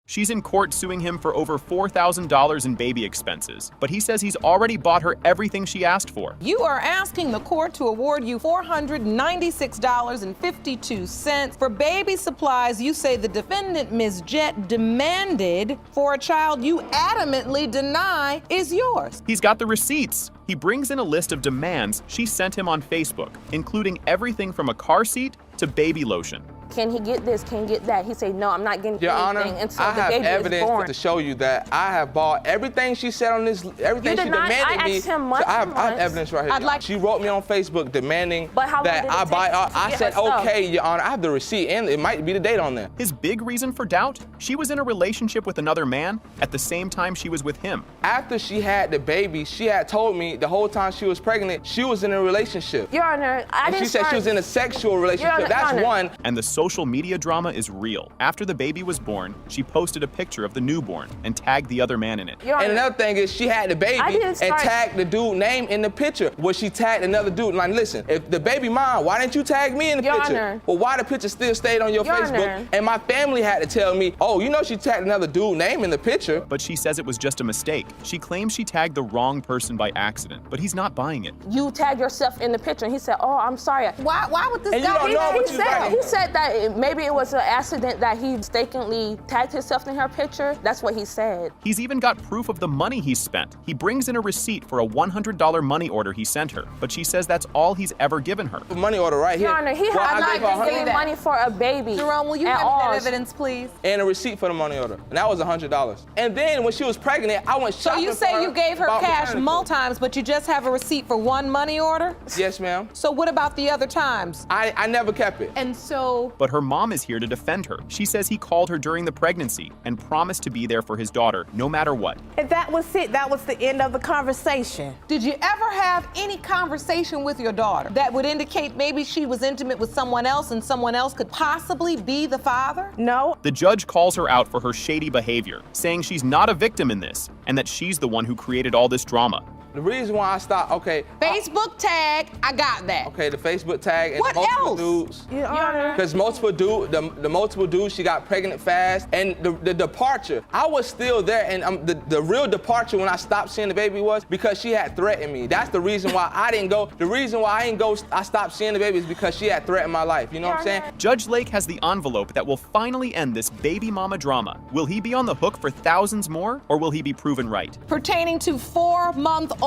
She's in court suing him for over $4,000 in baby expenses, but he says he's already bought her everything she asked for. You are asking the court to award you $496.52 for baby supplies you say the defendant, Ms. Jett, demanded for a child you adamantly deny is yours. He's got the receipts. He brings in a list of demands she sent him on Facebook, including everything from a car seat to baby lotion. Can he get this? Can he get that? He said, no, I'm not getting Your anything Honor, until I the have baby evidence is born. to show you that I have bought everything she said on this, everything she demanded I me. asked him months I have and months. evidence right here. She wrote me on Facebook demanding But how long that did it I take buy. to I get said, her stuff? okay, Your Honor, I have the receipt and it might be the date on there. His big reason for doubt? She was in a relationship with another man at the same time she was with him. After she had the baby, she had told me the whole time she was pregnant, she was in a relationship. Your Honor, And she said she was in a sexual relationship. That's one. And the social media drama is real. After the baby was born, she posted a picture of the newborn and tagged the other man in it. And another thing is she had the baby and tagged the dude name in the picture where she tagged another dude. Like, listen, if the baby mine, why didn't you tag me in the picture? Honor. Well, why the picture still stayed on your Facebook? Honor. And my family had to tell me, oh, you know she tagged another dude name in the picture. But she says it was just a mistake. She claims she tagged the wrong person by accident, but he's not buying it. You tagged yourself in the picture. And he said, oh, I'm sorry. Why would this And guy? you don't know what you writing. He said that maybe it was an accident that he mistakenly tagged himself in her picture. That's what he said. He's even got proof of the money he's spent. He brings in a receipt for a $100 money order he sent her, but she says that's all he's ever given her. Money order right here. Your Honor, he had not been getting money for a baby. Jerome, will you have that evidence, please? And a receipt for the money order. And that was $100. And then when she was pregnant, I went shopping. So you say you gave her cash multiple times, but you just have a receipt for one money order? Yes, ma'am. So what about the other times? I never kept it. And so... But her mom is here to defend her. She says he called her during the pregnancy and promised to be there for his daughter, no matter what. And that was it. That was the end of the conversation. Did you ever have any conversation with your daughter that would indicate maybe she was intimate with someone else and someone else could possibly be the father? No. The judge calls her out for her shady behavior, saying she's not a victim in this and that she's the one who created all this drama. The reason why I stopped, okay. Facebook tag, I got that. Okay, the Facebook tag and what multiple else? dudes. Your Honor. Because multiple the multiple dudes, she got pregnant fast. And the departure, I was still there. And the real departure when I stopped seeing the baby was because she had threatened me. That's the reason why I didn't go. The reason why I stopped seeing the baby is because she had threatened my life. You know what I'm saying? Judge Lake has the envelope that will finally end this baby mama drama. Will he be on the hook for thousands more, or will he be proven right? Pertaining to 4-month-old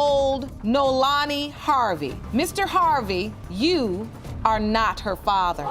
Nolani Harvey. Mr. Harvey, you are not her father.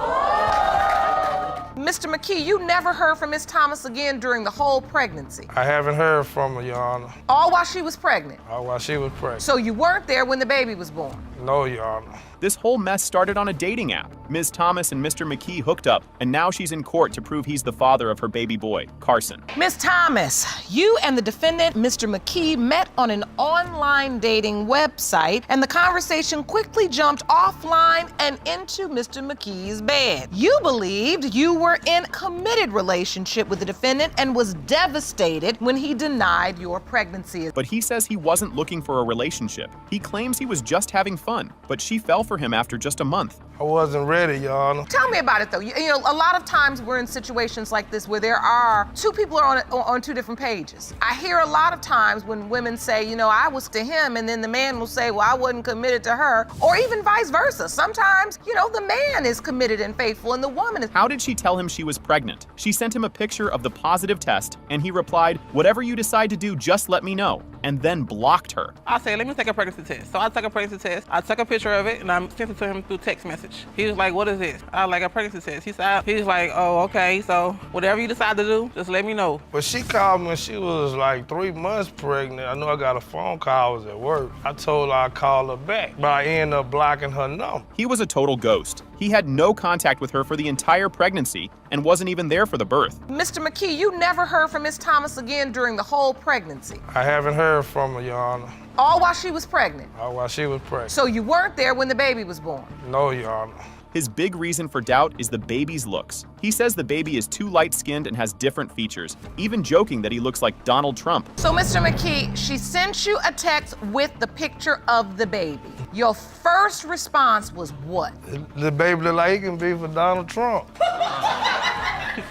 Mr. McKee, you never heard from Miss Thomas again during the whole pregnancy. I haven't heard from her, Your Honor. All while she was pregnant? All while she was pregnant. So you weren't there when the baby was born? No, Your Honor. This whole mess started on a dating app. Ms. Thomas and Mr. McKee hooked up, and now she's in court to prove he's the father of her baby boy, Carson. Ms. Thomas, you and the defendant, Mr. McKee, met on an online dating website, and the conversation quickly jumped offline and into Mr. McKee's bed. You believed you were in a committed relationship with the defendant and was devastated when he denied your pregnancy. But he says he wasn't looking for a relationship. He claims he was just having fun, but she fell for him after just a month. I wasn't ready, Your Honor. Tell me about it, though. You know, a lot of times we're in situations like this where there are two people are on two different pages. I hear a lot of times when women say, you know, I was to him, and then the man will say, well, I wasn't committed to her, or even vice versa. Sometimes, you know, the man is committed and faithful, and the woman is. How did she tell him she was pregnant? She sent him a picture of the positive test, and he replied, whatever you decide to do, just let me know, and then blocked her. I said, let me take a pregnancy test. So I took a pregnancy test. I took a picture of it, and I sent it to him through text message. He was like, what is this? I was like, a pregnancy test. He's like, oh, okay, so whatever you decide to do, just let me know. But she called me when she was like 3 months pregnant. I know I got a phone call, I was at work. I told her I'd call her back, but I ended up blocking her number. He was a total ghost. He had no contact with her for the entire pregnancy and wasn't even there for the birth. Mr. McKee, you never heard from Miss Thomas again during the whole pregnancy? I haven't heard from her, Your Honor. All while she was pregnant? All while she was pregnant. So you weren't there when the baby was born? No, Your Honor. His big reason for doubt is the baby's looks. He says the baby is too light-skinned and has different features, even joking that he looks like Donald Trump. So, Mr. McKee, she sent you a text with the picture of the baby. Your first response was what? The baby look like he can be for Donald Trump.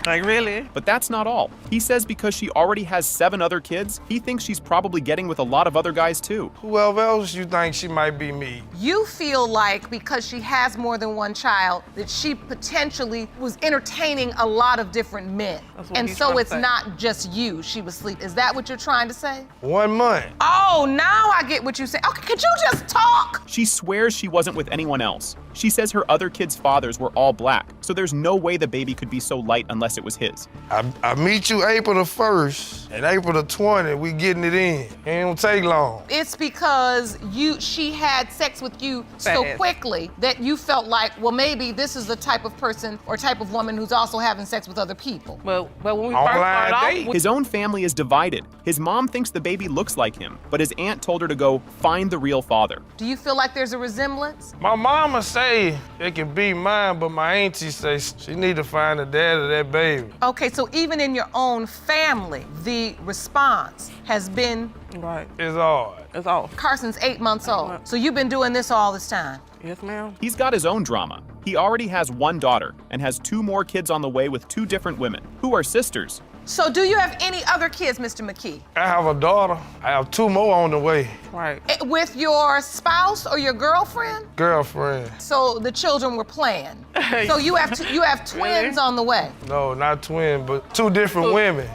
Like, really? But that's not all. He says because she already has 7 other kids, he thinks she's probably getting with a lot of other guys too. Whoever else you think she might be me? You feel like because she has more than one child that she potentially was entertaining a lot of different men. That's what And he's so trying to it's say. not just you she was sleeping. Is that what you're trying to say? 1 month. Oh, now I get what you say. Okay, could you just talk? She swears she wasn't with anyone else. She says her other kids' fathers were all black, so there's no way the baby could be so light unless it was his. I meet you April the 1st, and April the 20th, we getting it in. It ain't gonna take long. It's because she had sex with you so Fast. quickly that you felt like, well, maybe this is the type of person or type of woman who's also having sex with other people. But when we Online first started off, date. His own family is divided. His mom thinks the baby looks like him, but his aunt told her to go find the real father. Do you feel like there's a resemblance? My mama say it can be mine, but my auntie say she need to find the dad of that baby. Okay, so even in your own family, the response has been, right, It's hard. it's off. Carson's 8 months old. So you've been doing this all this time. Yes, ma'am. He's got his own drama. He already has 1 daughter and has 2 more kids on the way with 2 different women, who are sisters. So do you have any other kids, Mr. McKee? I have a daughter. I have 2 more on the way. Right. With your spouse or your girlfriend? Girlfriend. So the children were planned. So you have twins on the way. No, not twin, but 2 different women.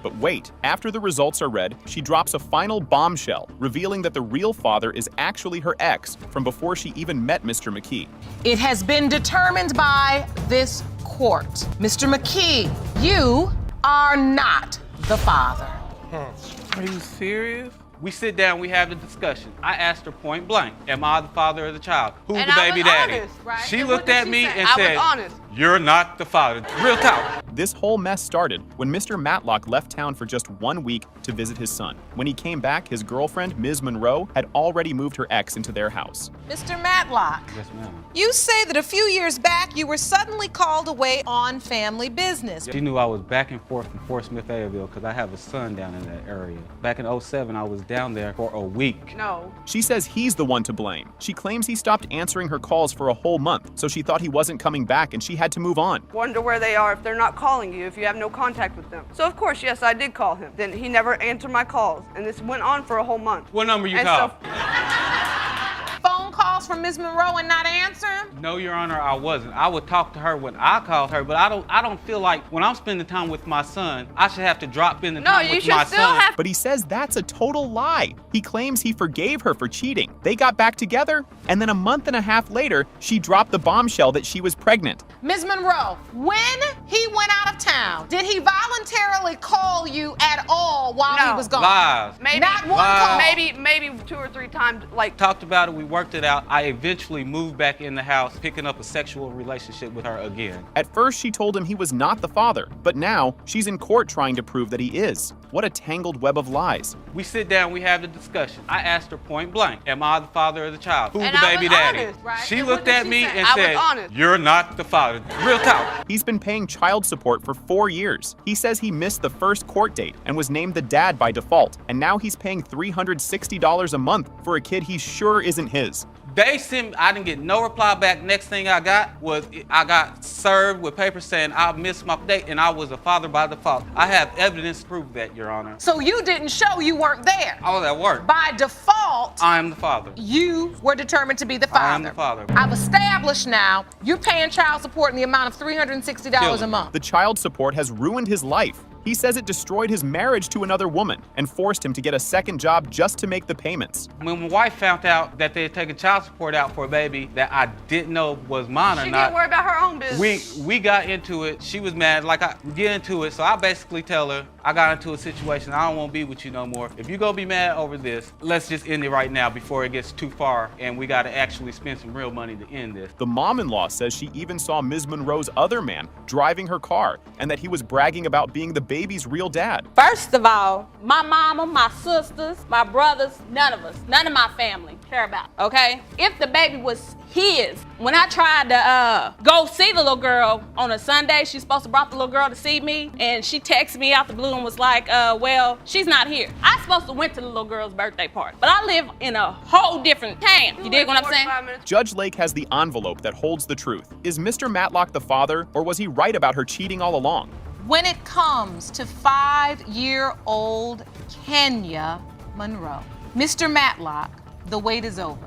But wait, after the results are read, she drops a final bombshell, revealing that the real father is actually her ex from before she even met Mr. McKee. It has been determined by this court. Mr. McKee, you are not the father. Are you serious? We sit down, we have the discussion. I asked her point blank, am I the father of the child? Who's And the I baby was daddy? honest, right? She And what looked did at she me say? and I was said, honest. you're not the father. Real talk. This whole mess started when Mr. Matlock left town for just 1 week to visit his son. When he came back, his girlfriend, Ms. Monroe, had already moved her ex into their house. Mr. Matlock, Yes, ma'am. you say that a few years back you were suddenly called away on family business. She knew I was back and forth from Fort Smith, Fayetteville, because I have a son down in that area. Back in '07, I was down there for a week. No. She says he's the one to blame. She claims he stopped answering her calls for a whole month, so she thought he wasn't coming back and she had to move on. Wonder where they are if they're not calling you, if you have no contact with them. So of course, yes, I did call him. Then he never answered my calls, and this went on for a whole month. What number you And called? Phone calls from Ms. Monroe and not answer 'em? No, Your Honor, I wasn't. I would talk to her when I called her, but I don't feel like when I'm spending time with my son, I should have to drop in the No, time you with should my still son. have. But he says that's a total lie. He claims he forgave her for cheating. They got back together, and then a month and a half later, she dropped the bombshell that she was pregnant. Ms. Monroe, when he went out of town, did he voluntarily call you at all while he No. was gone? Lies. Maybe Not one Lies. call. Maybe 2 or 3 times. Like Talked about it, we worked it out. I eventually moved back in the house, picking up a sexual relationship with her again. At first, she told him he was not the father, but now she's in court trying to prove that he is. What a tangled web of lies. We sit down, we have the discussion. I asked her point blank, am I the father of the child? Who's And the I baby was daddy? honest, right? She And what looked did at she me say? and I was said, honest. you're not the father. Real talk. He's been paying child support for 4 years. He says he missed the first court date and was named the dad by default, and now he's paying $360 a month for a kid he's sure isn't his. They sent, I didn't get no reply back. Next thing I got was I got served with papers saying I missed my date and I was a father by default. I have evidence to prove that, Your Honor. So you didn't show you weren't there. I was at work. By default, I am the father. you were determined to be the father. I am the father. I've established now you're paying child support in the amount of $360 a month. The child support has ruined his life. He says it destroyed his marriage to another woman and forced him to get a second job just to make the payments. When my wife found out that they had taken child support out for a baby that I didn't know was mine or she not, didn't worry about her own business. we got into it. She was mad. Like, I get into it. So I basically tell her, I got into a situation. I don't want to be with you no more. If you're going to be mad over this, let's just end it right now before it gets too far and we got to actually spend some real money to end this. The mom-in-law says she even saw Ms. Monroe's other man driving her car and that he was bragging about being the baby's real dad. First of all, my mama, my sisters, my brothers, none of us, none of my family care about, okay? If the baby was his, when I tried to go see the little girl on a Sunday, she's supposed to brought the little girl to see me, and she texted me out the blue and was like, well, she's not here. I supposed to went to the little girl's birthday party, but I live in a whole different town. You dig what I'm saying? Judge Lake has the envelope that holds the truth. Is Mr. Matlock the father, or was he right about her cheating all along? When it comes to 5-year-old Kenya Monroe, Mr. Matlock, the wait is over.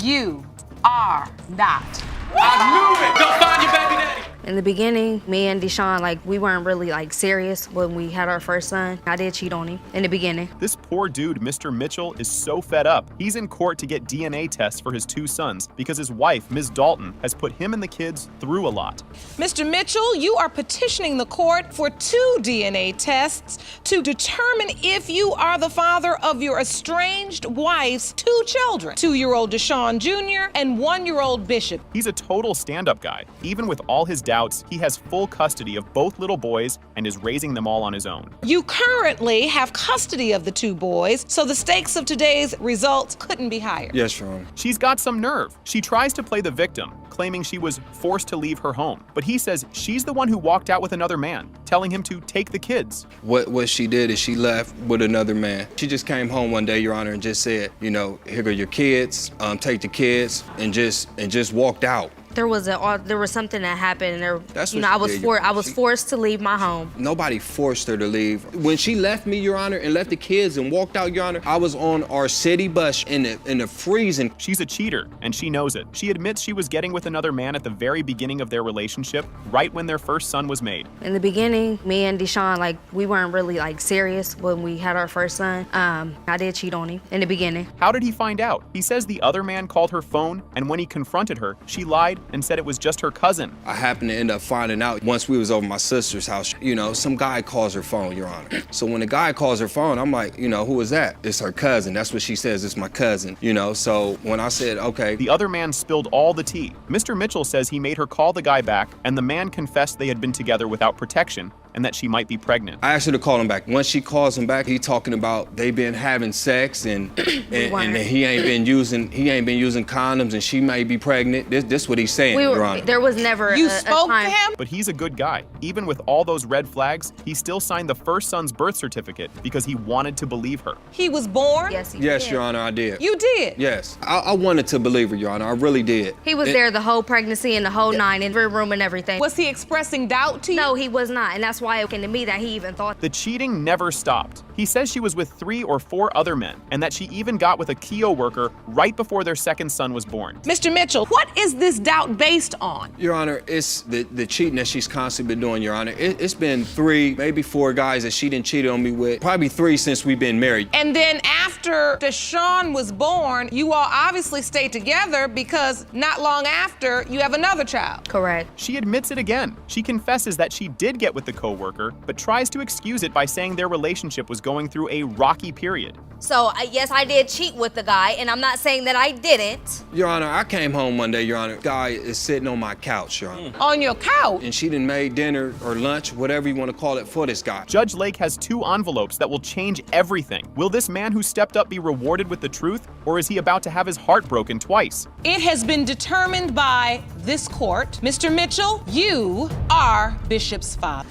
You are not. I knew it! Go find your baby daddy! In the beginning, me and Deshaun, we weren't really serious when we had our first son. I did cheat on him in the beginning. This poor dude, Mr. Mitchell, is so fed up. He's in court to get DNA tests for his 2 sons because his wife, Ms. Dalton, has put him and the kids through a lot. Mr. Mitchell, you are petitioning the court for 2 DNA tests to determine if you are the father of your estranged wife's 2 children, 2-year-old Deshaun Jr. and 1-year-old Bishop. He's a total stand-up guy. Even with all his doubts, he has full custody of both little boys and is raising them all on his own. You currently have custody of the 2 boys, so the stakes of today's results couldn't be higher. Yes, Your Honor. She's got some nerve. She tries to play the victim, claiming she was forced to leave her home. But he says she's the one who walked out with another man, telling him to take the kids. What she did is she left with another man. She just came home one day, Your Honor, and just said, here go your kids, take the kids, and just walked out. There was something that happened, and That's what I she was did. forced to leave my home. Nobody forced her to leave. When she left me, Your Honor, and left the kids and walked out, Your Honor, I was on our city bus in the freezing. She's a cheater, and she knows it. She admits she was getting with another man at the very beginning of their relationship, right when their first son was made. In the beginning, me and Deshaun, we weren't really serious when we had our first son. I did cheat on him in the beginning. How did he find out? He says the other man called her phone, and when he confronted her, she lied and said it was just her cousin. I happened to end up finding out once we was over my sister's house. Some guy calls her phone, Your Honor. So when the guy calls her phone, I'm like, who is that? It's her cousin. That's what she says. It's my cousin. So when I said, okay. The other man spilled all the tea. Mr. Mitchell says he made her call the guy back, and the man confessed they had been together without protection and that she might be pregnant. I asked her to call him back. Once she calls him back, he talking about they been having sex and he ain't been using condoms and she may be pregnant. This what he's saying, Your Honor. There was never You a spoke time. to him? But he's a good guy. Even with all those red flags, he still signed the first son's birth certificate because he wanted to believe her. He was born? Yes, he Yes, did. Your Honor, I did. You did? Yes. I wanted to believe her, Your Honor. I really did. He was there the whole pregnancy and the whole 9 in the room and everything. Was he expressing doubt to you? No, he was not, and that's why it came to me that he even thought. The cheating never stopped. He says she was with 3 or 4 other men, and that she even got with a Keo worker right before their second son was born. Mr. Mitchell, what is this doubt based on? Your Honor, it's the cheating that she's constantly been doing, Your Honor. It's been 3, maybe 4 guys that she done cheated on me with. Probably 3 since we've been married. And then after Deshaun was born, you all obviously stayed together because not long after, you have another child. Correct. She admits it again. She confesses that she did get with the co-worker, but tries to excuse it by saying their relationship was going through a rocky period. So, yes, I did cheat with the guy, and I'm not saying that I didn't. Your Honor, I came home one day, Your Honor. Guy is sitting on my couch, Your Honor. On your couch? And she done made dinner or lunch, whatever you want to call it, for this guy. Judge Lake has 2 envelopes that will change everything. Will this man who stepped up be rewarded with the truth, or is he about to have his heart broken twice? It has been determined by this court. Mr. Mitchell, you are Bishop's father.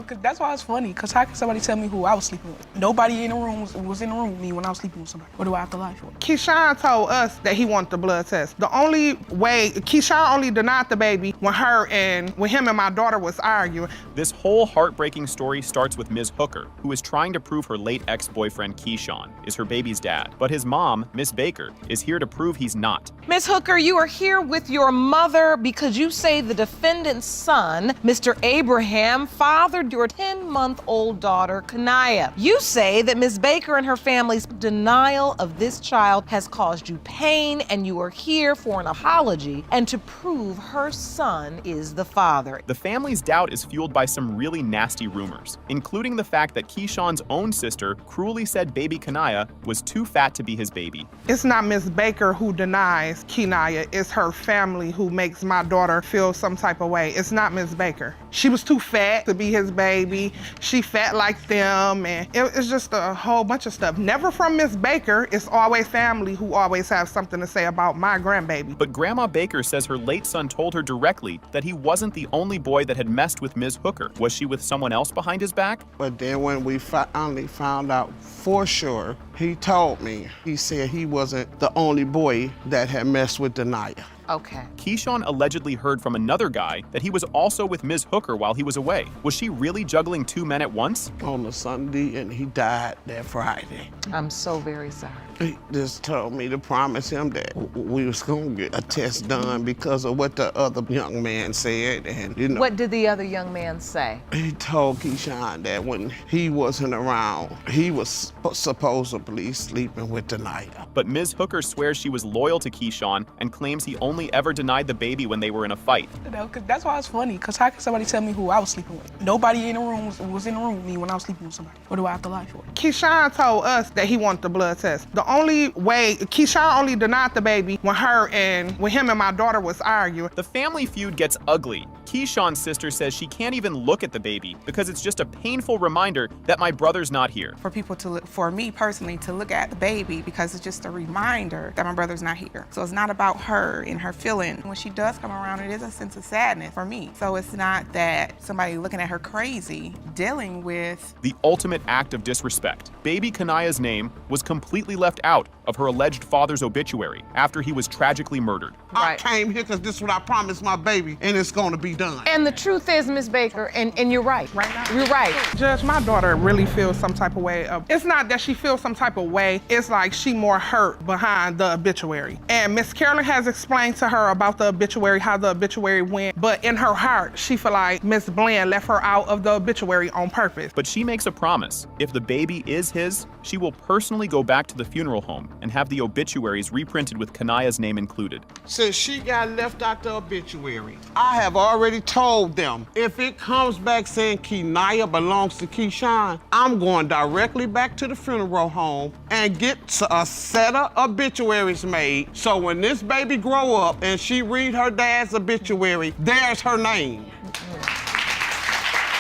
Cause that's why it's funny, because how can somebody tell me who I was sleeping with? Nobody in the room was in the room with me when I was sleeping with somebody. What do I have to lie for? Keyshawn told us that he wanted the blood test. The only way, Keyshawn only denied the baby when him and my daughter was arguing. This whole heartbreaking story starts with Ms. Hooker, who is trying to prove her late ex-boyfriend Keyshawn is her baby's dad. But his mom, Miss Baker, is here to prove he's not. Ms. Hooker, you are here with your mother because you say the defendant's son, Mr. Abraham, fathered your 10-month-old daughter, Kanaya. You say that Ms. Baker and her family's denial of this child has caused you pain, and you are here for an apology and to prove her son is the father. The family's doubt is fueled by some really nasty rumors, including the fact that Keyshawn's own sister cruelly said baby Kanaya was too fat to be his baby. It's not Miss Baker who denies Kenaya, it's her family who makes my daughter feel some type of way. It's not Miss Baker. She was too fat to be his his baby. She fat like them, and it's just a whole bunch of stuff. Never from Miss Baker. It's always family who always have something to say about my grandbaby. But Grandma Baker says her late son told her directly that he wasn't the only boy that had messed with Ms. Hooker. Was she with someone else behind his back? But then when we finally found out for sure, he told me. He said he wasn't the only boy that had messed with Denaya. Okay. Keyshawn allegedly heard from another guy that he was also with Ms. Hooker while he was away. Was she really juggling two men at once? On a Sunday, and he died that Friday. I'm so very sorry. He just told me to promise him that we was gonna get a test done because of what the other young man said, and you know. What did the other young man say? He told Keyshawn that when he wasn't around, he was supposedly sleeping with Denaya. But Ms. Hooker swears she was loyal to Keyshawn and claims he only ever denied the baby when they were in a fight. You know, 'cause that's why it's funny, because how can somebody tell me who I was sleeping with? Nobody in the room was in the room with me when I was sleeping with somebody. What do I have to lie for? Keyshawn told us that he wanted the blood test. The only way, Keyshawn only denied the baby when him and my daughter was arguing. The family feud gets ugly. Keyshawn's sister says she can't even look at the baby because it's just a painful reminder that my brother's not here. For people to look, for me personally, to look at the baby because it's just a reminder that my brother's not here. So it's not about her and her feeling. When she does come around, it is a sense of sadness for me. So it's not that somebody looking at her crazy, dealing with the ultimate act of disrespect. Baby Kanaya's name was completely left out of her alleged father's obituary after he was tragically murdered. I came here because this is what I promised my baby, and it's gonna be done. And the truth is, Ms. Baker, and you're right. Right now. You're right. Judge, my daughter really feels some type of way. It's not that she feels some type of way. It's like she more hurt behind the obituary. And Miss Carolyn has explained to her about the obituary, how the obituary went. But in her heart, she feel like Miss Bland left her out of the obituary on purpose. But she makes a promise. If the baby is his, she will personally go back to the funeral home and have the obituaries reprinted with Kanaya's name included. Since she got left out the obituary, I have already told them if it comes back saying Kenaya belongs to Keyshawn, I'm going directly back to the funeral home and get a set of obituaries made. So when this baby grow up and she read her dad's obituary, there's her name.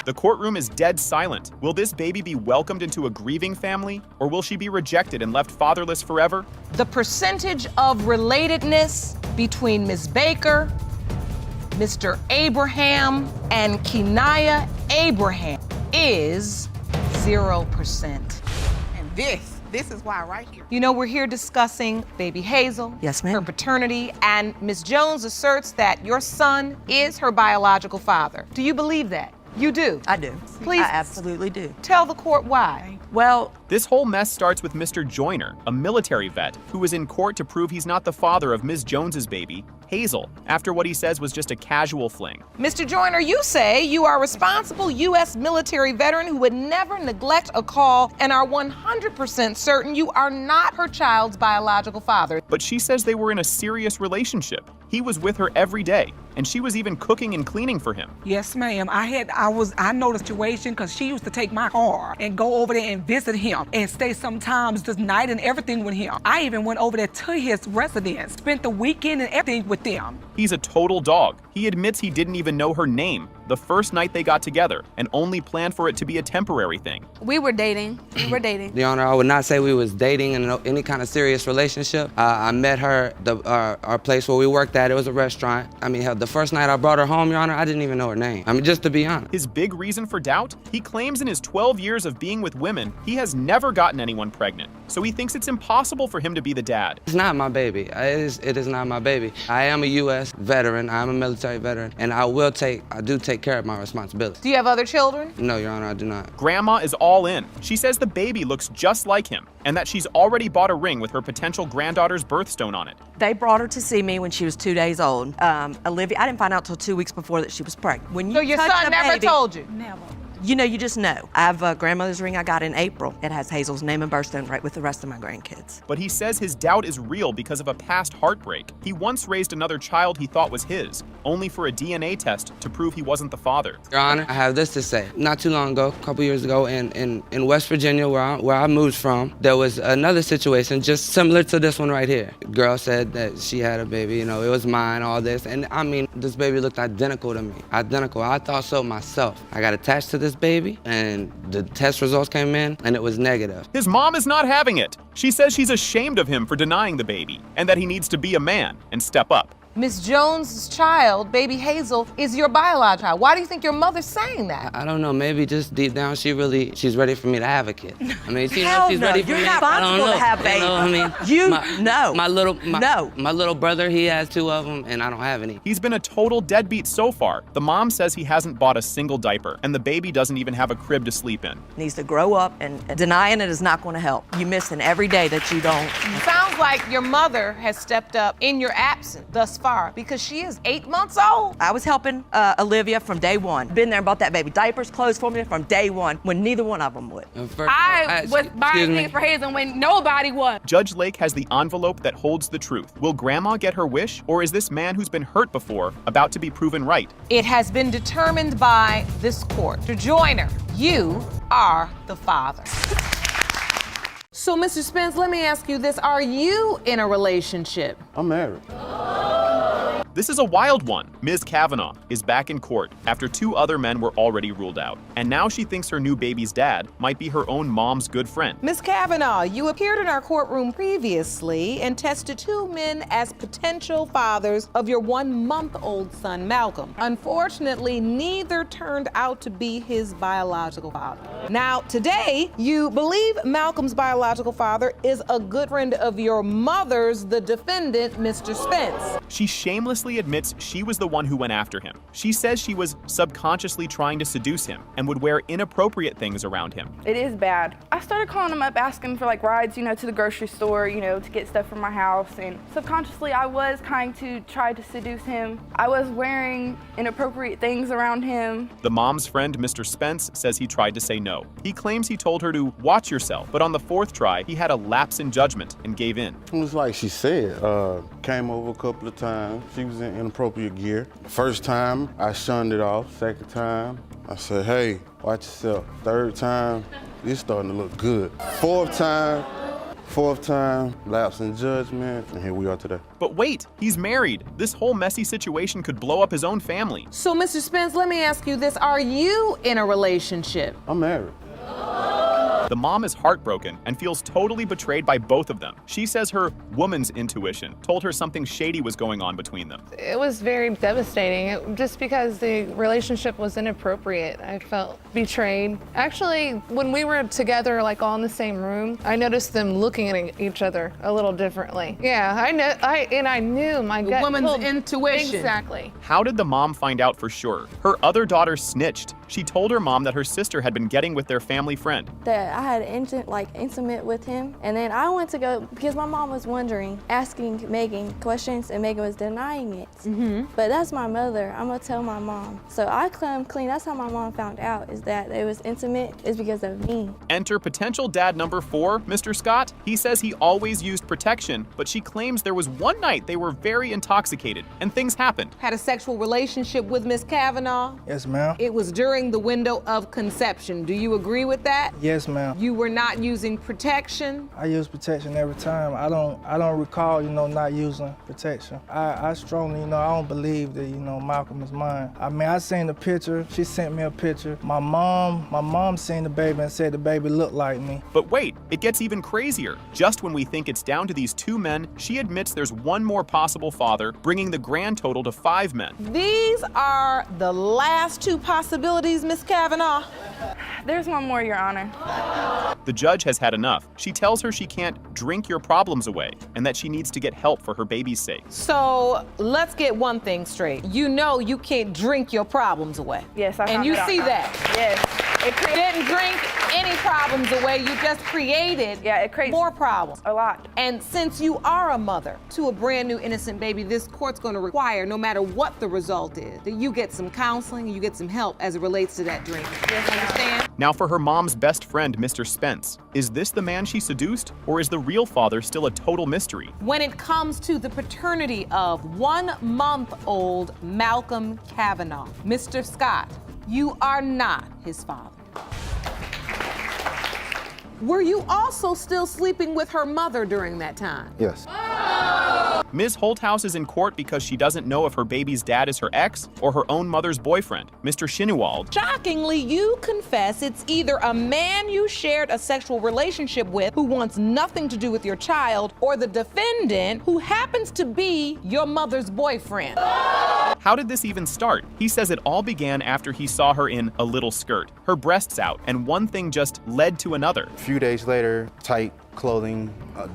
The courtroom is dead silent. Will this baby be welcomed into a grieving family, or will she be rejected and left fatherless forever? The percentage of relatedness between Ms. Baker, Mr. Abraham, and Kenaya Abraham is 0%. and this is why right here. You know, we're here discussing baby Hazel, Yes, ma'am. her paternity, and Ms. Jones asserts that your son is her biological father. Do you believe that? You do? I do. Please I absolutely do. tell the court why. Well, This whole mess starts with Mr. Joyner, a military vet who was in court to prove he's not the father of Ms. Jones's baby, Hazel, after what he says was just a casual fling. Mr. Joyner, you say you are a responsible U.S. military veteran who would never neglect a call and are 100% certain you are not her child's biological father. But she says they were in a serious relationship. He was with her every day, and she was even cooking and cleaning for him. Yes, ma'am. I know the situation because she used to take my car and go over there and visit him and stay sometimes this night and everything with him. I even went over there to his residence, spent the weekend and everything with them. He's a total dog. He admits he didn't even know her name the first night they got together and only planned for it to be a temporary thing. We were dating. Your Honor, I would not say we was dating in any kind of serious relationship. I met her, our place where we worked at, it was a restaurant. I mean, hell, the first night I brought her home, Your Honor, I didn't even know her name. I mean, just to be honest. His big reason for doubt? He claims in his 12 years of being with women, he has never gotten anyone pregnant. So he thinks it's impossible for him to be the dad. It's not my baby. It is not my baby. I am a U.S. veteran. I'm a military veteran, and I do take care of my responsibility. Do you have other children? No, Your Honor, I do not. Grandma is all in. She says the baby looks just like him and that she's already bought a ring with her potential granddaughter's birthstone on it. they brought her to see me when she was 2 days old. Olivia, I didn't find out till 2 weeks before that she was pregnant. When you So your touch son a never baby- told you? Never. You know, you just know. I have a grandmother's ring I got in April. It has Hazel's name and birthstone right with the rest of my grandkids. But he says his doubt is real because of a past heartbreak. He once raised another child he thought was his, only for a DNA test to prove he wasn't the father. Your Honor, I have this to say. Not too long ago, a couple years ago, in West Virginia, where I moved from, there was another situation just similar to this one right here. Girl said that she had a baby, you know, it was mine, all this. And I mean, this baby looked identical to me. Identical. I thought so myself. I got attached to this this baby, and the test results came in, and it was negative. His mom is not having it. She says she's ashamed of him for denying the baby and that he needs to be a man and step up. Miss Jones's child, baby Hazel, is your biological child. Why do you think your mother's saying that? I don't know, maybe just deep down she's ready for me to have a kid. I mean, she knows Hell she's no, ready for you're me. not I don't know. responsible to have You know, I mean, my little brother, he has 2 of them, and I don't have any. He's been a total deadbeat so far. The mom says he hasn't bought a single diaper, and the baby doesn't even have a crib to sleep in. Needs to grow up, and denying it is not going to help. You're missing every day that you don't. Sounds like your mother has stepped up in your absence thus far because she is 8 months old. I was helping Olivia from day one. Been there and bought that baby diapers, clothes for me from day one when neither one of them would. I was buying things for Hazel when nobody was. Judge Lake has the envelope that holds the truth. Will Grandma get her wish, or is this man who's been hurt before about to be proven right? It has been determined by this court. To Joyner, you are the father. So, Mr. Spence, let me ask you this. Are you in a relationship? I'm married. This is a wild one. Ms. Kavanaugh is back in court after 2 other men were already ruled out. And now she thinks her new baby's dad might be her own mom's good friend. Ms. Kavanaugh, you appeared in our courtroom previously and tested 2 men as potential fathers of your 1-month-old son, Malcolm. Unfortunately, neither turned out to be his biological father. Now, today, you believe Malcolm's biological father is a good friend of your mother's, the defendant, Mr. Spence. She shamelessly admits she was the one who went after him. She says she was subconsciously trying to seduce him and would wear inappropriate things around him. It is bad. I started calling him up asking for rides, to the grocery store, to get stuff from my house, and subconsciously I was trying to seduce him. I was wearing inappropriate things around him. The mom's friend, Mr. Spence, says he tried to say no. He claims he told her to watch yourself, but on the 4th try, he had a lapse in judgment and gave in. It was like she said, came over a couple of times. She was in inappropriate gear. First time, I shunned it off. Second time, I said, hey, watch yourself. Third time, it's starting to look good. Fourth time, lapse in judgment, and here we are today. But wait, he's married. This whole messy situation could blow up his own family. So, Mr. Spence, let me ask you this. Are you in a relationship? I'm married. The mom is heartbroken and feels totally betrayed by both of them. She says her woman's intuition told her something shady was going on between them. It was very devastating, just because the relationship was inappropriate. I felt betrayed. Actually, when we were together, all in the same room, I noticed them looking at each other a little differently. Yeah, I knew my gut. Woman's intuition. Exactly. How did the mom find out for sure? Her other daughter snitched. She told her mom that her sister had been getting with their family friend. That I had intimate with him, and then I went to go because my mom was wondering, asking Megan questions, and Megan was denying it. But that's my mother. I'm gonna tell my mom. So I come clean. That's how my mom found out, is that it was intimate is because of me. Enter potential dad number 4, Mr. Scott. He says he always used protection, but she claims there was one night they were very intoxicated and things happened. Had a sexual relationship with Miss Kavanaugh? Yes, ma'am. It was during the window of conception. Do you agree with that? Yes, ma'am. You were not using protection? I use protection every time. I don't recall, not using protection. I strongly, I don't believe that, Malcolm is mine. I mean, I seen the picture. She sent me a picture. My mom seen the baby and said the baby looked like me. But wait, it gets even crazier. Just when we think it's down to these 2 men, she admits there's one more possible father, bringing the grand total to 5 men. These are the last 2 possibilities, Miss Kavanaugh. There's one more, Your Honor. The judge has had enough. She tells her she can't drink your problems away and that she needs to get help for her baby's sake. So let's get one thing straight. You know you can't drink your problems away. Yes, I And you see out. that. Yes. It didn't drink any problems away. You just created more problems. A lot. And since you are a mother to a brand new innocent baby, this court's going to require, no matter what the result is, that you get some counseling and you get some help as it relates to that drinking. Yes, understand? Now for her mom's best friend, Mr. Spence. Is this the man she seduced, or is the real father still a total mystery? When it comes to the paternity of 1-month-old Malcolm Kavanaugh, Mr. Scott, you are not his father. Were you also still sleeping with her mother during that time? Yes. Ms. Holthouse is in court because she doesn't know if her baby's dad is her ex or her own mother's boyfriend, Mr. Shinewald. Shockingly, you confess it's either a man you shared a sexual relationship with who wants nothing to do with your child, or the defendant who happens to be your mother's boyfriend. How did this even start? He says it all began after he saw her in a little skirt, her breasts out, and one thing just led to another. A few days later, tight clothing,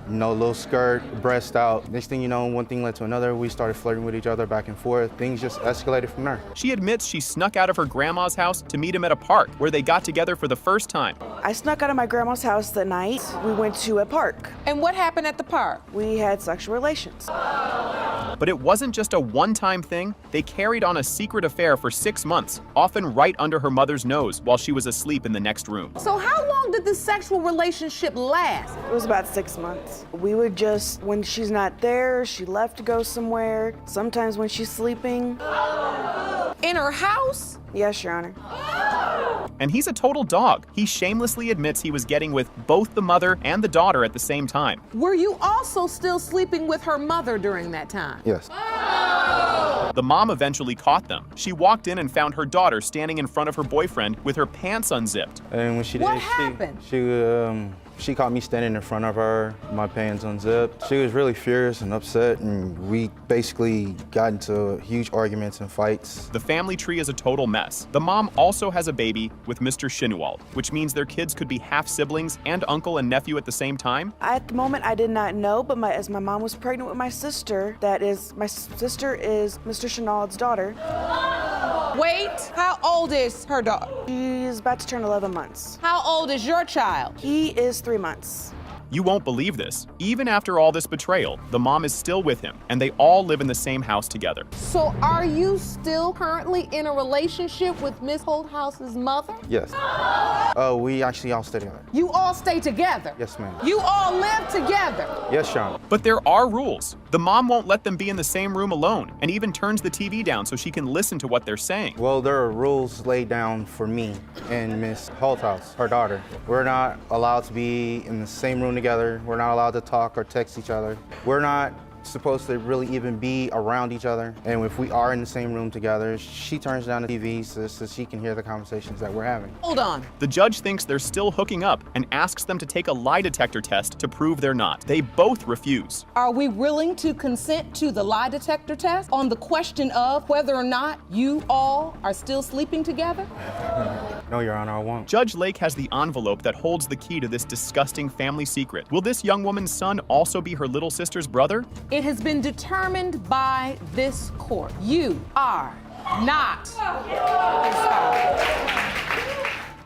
no little skirt, breast out. Next thing you know, one thing led to another. We started flirting with each other back and forth. Things just escalated from there. She admits she snuck out of her grandma's house to meet him at a park where they got together for the first time. I snuck out of my grandma's house that night. We went to a park. And what happened at the park? We had sexual relations. But it wasn't just a one-time thing. They carried on a secret affair for 6 months, often right under her mother's nose while she was asleep in the next room. So how long did this sexual relationship last? It was about 6 months. We would just, when she's not there, she left to go somewhere. Sometimes when she's sleeping. In her house? Yes, Your Honor. And he's a total dog. He shamelessly admits he was getting with both the mother and the daughter at the same time. Were you also still sleeping with her mother during that time? Yes. The mom eventually caught them. She walked in and found her daughter standing in front of her boyfriend with her pants unzipped. And when she What did, happened? she caught me standing in front of her, my pants unzipped. She was really furious and upset, and we basically got into huge arguments and fights. The family tree is a total mess. The mom also has a baby with Mr. Shinewald, which means their kids could be half siblings and uncle and nephew at the same time. At the moment, I did not know, but as my mom was pregnant with my sister, my sister is Mr. Shinewald's daughter. Wait, how old is her daughter? She's about to turn 11 months. How old is your child? He is 3 months. You won't believe this. Even after all this betrayal, the mom is still with him, and they all live in the same house together. So are you still currently in a relationship with Miss Holthouse's mother? Yes. We actually all stay together. You all stay together? Yes, ma'am. You all live together? Yes, Sean. But there are rules. The mom won't let them be in the same room alone, and even turns the TV down so she can listen to what they're saying. Well, there are rules laid down for me and Miss Holthouse, her daughter. We're not allowed to be in the same room together. We're not allowed to talk or text each other. We're not supposed to really even be around each other. And if we are in the same room together, she turns down the TV so she can hear the conversations that we're having. Hold on. The judge thinks they're still hooking up and asks them to take a lie detector test to prove they're not. They both refuse. Are we willing to consent to the lie detector test on the question of whether or not you all are still sleeping together? No, Your Honor, I won't. Judge Lake has the envelope that holds the key to this disgusting family secret. Will this young woman's son also be her little sister's brother? It has been determined by this court. You are not.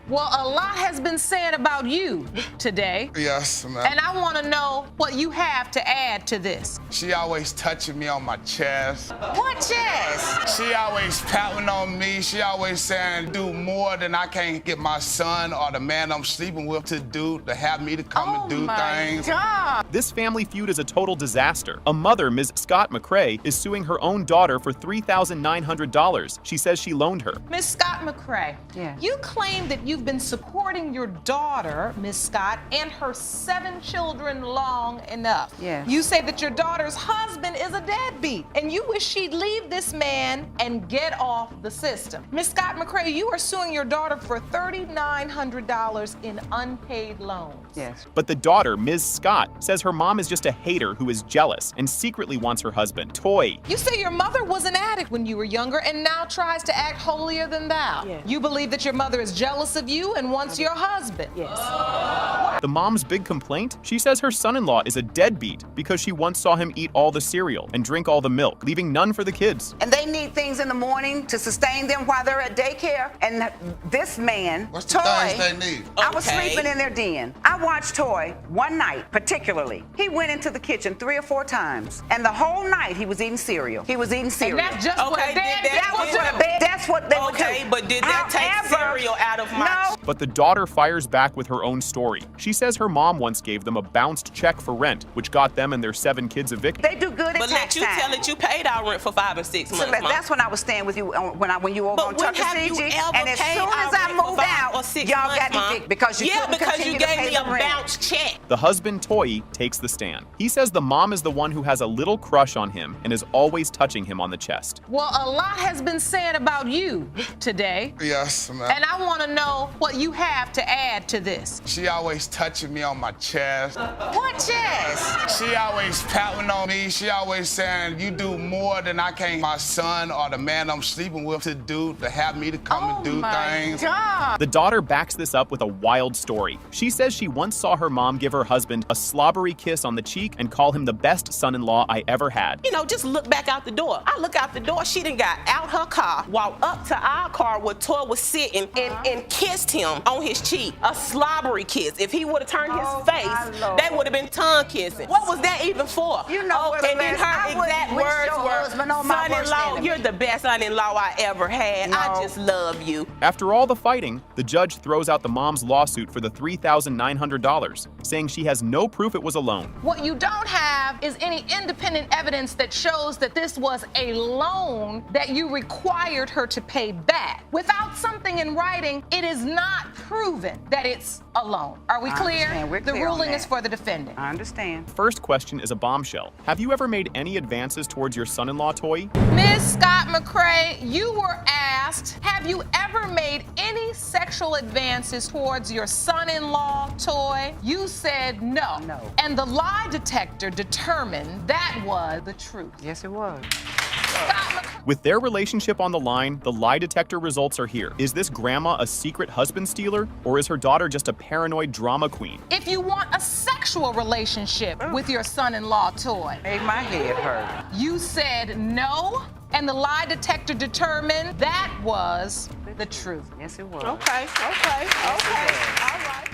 Well, a lot has been said about you today. Yes, ma'am. And I want to know what you have to add to this. She always touching me on my chest. What chest? She always patting on me. She always saying, do more than I can't get my son or the man I'm sleeping with to do, to have me to come and do things. God. This family feud is a total disaster. A mother, Ms. Scott McCrae, is suing her own daughter for $3,900. She says she loaned her. Miss Scott McCrae, you claim that you've been supporting your daughter, Miss Scott, and her 7 children long enough. Yes. You say that your daughter's husband is a deadbeat, and you wish she'd leave this man and get off the system. Miss Scott McCrae, you are suing your daughter for $3,900 in unpaid loans. Yes. But the daughter, Ms. Scott, says her mom is just a hater who is jealous and secretly wants her husband, Toy. You say your mother was an addict when you were younger and now tries to act holier than thou. Yes. You believe that your mother is jealous of you and wants your husband. Yes. The mom's big complaint? She says her son-in-law is a deadbeat because she once saw him eat all the cereal and drink all the milk, leaving none for the kids. And they need things in the morning to sustain them while they're at daycare. And this man, What's the Toy, things they need? I was sleeping in their den. I watched Toy one night particularly. He went into the kitchen 3 or 4 times. And the whole night he was eating cereal. He was eating cereal. And that's just what a deadbeat That's what they would do. Okay, but did that take cereal out of my... But the daughter fires back with her own story. She says her mom once gave them a bounced check for rent, which got them and their 7 kids evicted. They do good at But tax let you time. tell it you paid our rent for 5 or 6 months, Mom. That's when I was staying with you when you were But on when Tucker have you CG. ever And as paid soon our as I rent for moved 5 out, or 6 y'all months, got Mom? evicted because you couldn't because you continue to gave pay me a the rent. bounce check. The husband, Toy, takes the stand. He says the mom is the one who has a little crush on him and is always touching him on the chest. Well, a lot has been said about you today. Yes, ma'am. And I want to know what you have to add to this. She always touching me on my chest. What chest? She always patting on me. She always saying, you do more than I can my son or the man I'm sleeping with to do, to have me to come and do things. God. The daughter backs this up with a wild story. She says she once saw her mom give her husband a slobbery kiss on the cheek and call him the best son-in-law I ever had. You know, just look back out the door. I look out the door, she done got out her car, walked up to our car where Toy was sitting and kissed him on his cheek. A slobbery kiss. If he would have turned his face, they would have been tongue kissing. What was that even for? You know what, and then her exact words were, son-in-law, you're the best son-in-law I ever had. I just love you. After all the fighting, the judge throws out the mom's lawsuit for the $3,900, saying she has no proof it was a loan. What you don't have is any independent evidence that shows that this was a loan that you required her to pay back. Without something in writing, it is not proven that it's a loan. Are we clear? The ruling is for the defendant. I understand. First question is a bombshell. Have you ever made any advances towards your son-in-law, Toy? Ms. Scott McCrae, you were asked, have you ever made any sexual advances towards your son-in-law, Toy? You said no. No. And the lie detector determined that was the truth. Yes, it was. With their relationship on the line, the lie detector results are here. Is this grandma a secret husband stealer, or is her daughter just a paranoid drama queen? If you want a sexual relationship with your son-in-law, Toy, Made my head hurt. you said no, and the lie detector determined that was the truth. Yes, it was. Okay. All right.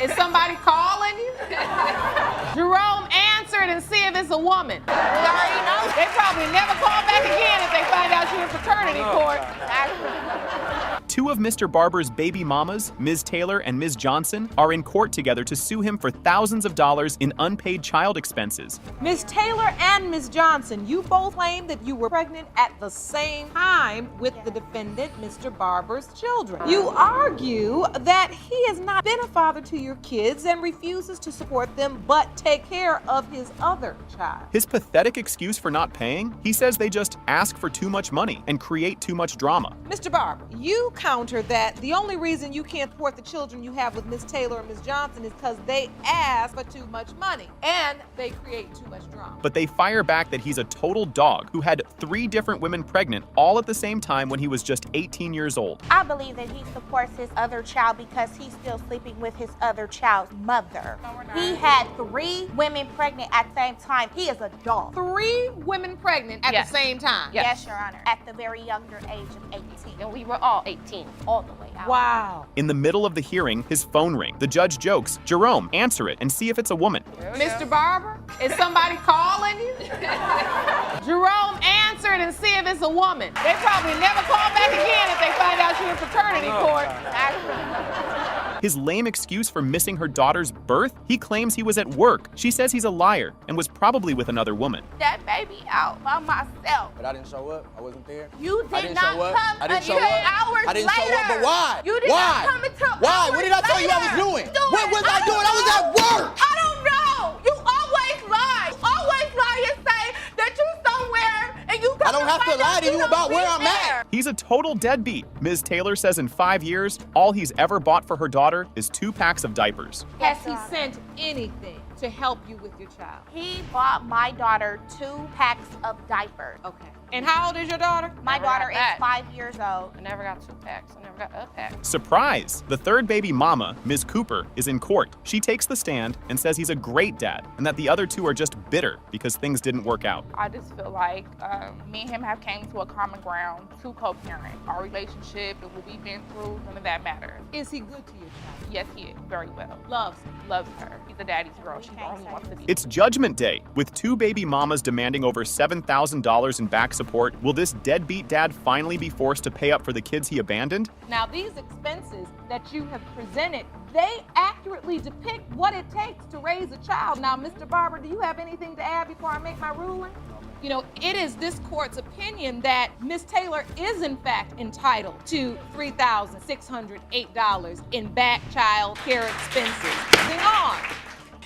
Is somebody calling you? Jerome, answer it and see if it's a woman. They probably never call back again if they find out you're in paternity court. Two of Mr. Barber's baby mamas, Ms. Taylor and Ms. Johnson, are in court together to sue him for thousands of dollars in unpaid child expenses. Ms. Taylor and Ms. Johnson, you both claim that you were pregnant at the same time with the defendant, Mr. Barber's children. You argue that he has not been a father to your kids and refuses to support them but take care of his other child. His pathetic excuse for not paying? He says they just ask for too much money and create too much drama. Mr. Barber, you counter that the only reason you can't support the children you have with Ms. Taylor and Ms. Johnson is because they ask for too much money and they create too much drama. But they fire back that he's a total dog who had 3 different women pregnant all at the same time when he was just 18 years old. I believe that he supports his other child because he's still sleeping with his other child's mother. He had 3 women pregnant at the same time. He is a dog. 3 women pregnant at the same time? Yes, Your Honor. At the very younger age of 18. And we were all 18, all the way out. Wow. In the middle of the hearing, his phone rings. The judge jokes, "Jerome, answer it and see if it's a woman." Mr. Barber, is somebody calling you? Jerome, answer it and see if it's a woman. They probably never call back again if they find out you're in paternity court. His lame excuse for missing her daughter's birth? He claims he was at work. She says he's a liar and was probably with another woman. That baby out by myself. But I didn't show up. I wasn't there. You I did didn't not show up. come I didn't show until up. hours I didn't later. show up, but why? You did Why? not come until Why? hours What did I tell you I was later. doing? What was I doing? I was at work. I don't know. You always lie. You always lie and say that you somewhere and you I don't have to lie to you about where I'm at. He's a total deadbeat. Ms. Taylor says in 5 years, all he's ever bought for her daughter is 2 packs of diapers. Has he sent anything to help you with your child? He bought my daughter 2 packs of diapers. Okay. And how old is your daughter? My Never daughter got is that. 5 years old. I never got 2 packs. I never got a pack. Surprise! The third baby mama, Ms. Cooper, is in court. She takes the stand and says he's a great dad and that the other 2 are just bitter because things didn't work out. I just feel like me and him have came to a common ground to co-parent. Our relationship and what we've been through, none of that matters. Is he good to your child? Yes, he is, very well. Loves Loves her. He's a daddy's girl. She only wants to be. It's Judgment Day. With 2 baby mamas demanding over $7,000 in back support, will this deadbeat dad finally be forced to pay up for the kids he abandoned? Now, these expenses that you have presented, they accurately depict what it takes to raise a child. Now, Mr. Barber, do you have anything to add before I make my ruling? You know, it is this court's opinion that Ms. Taylor is in fact entitled to $3,608 in back child care expenses. Moving on.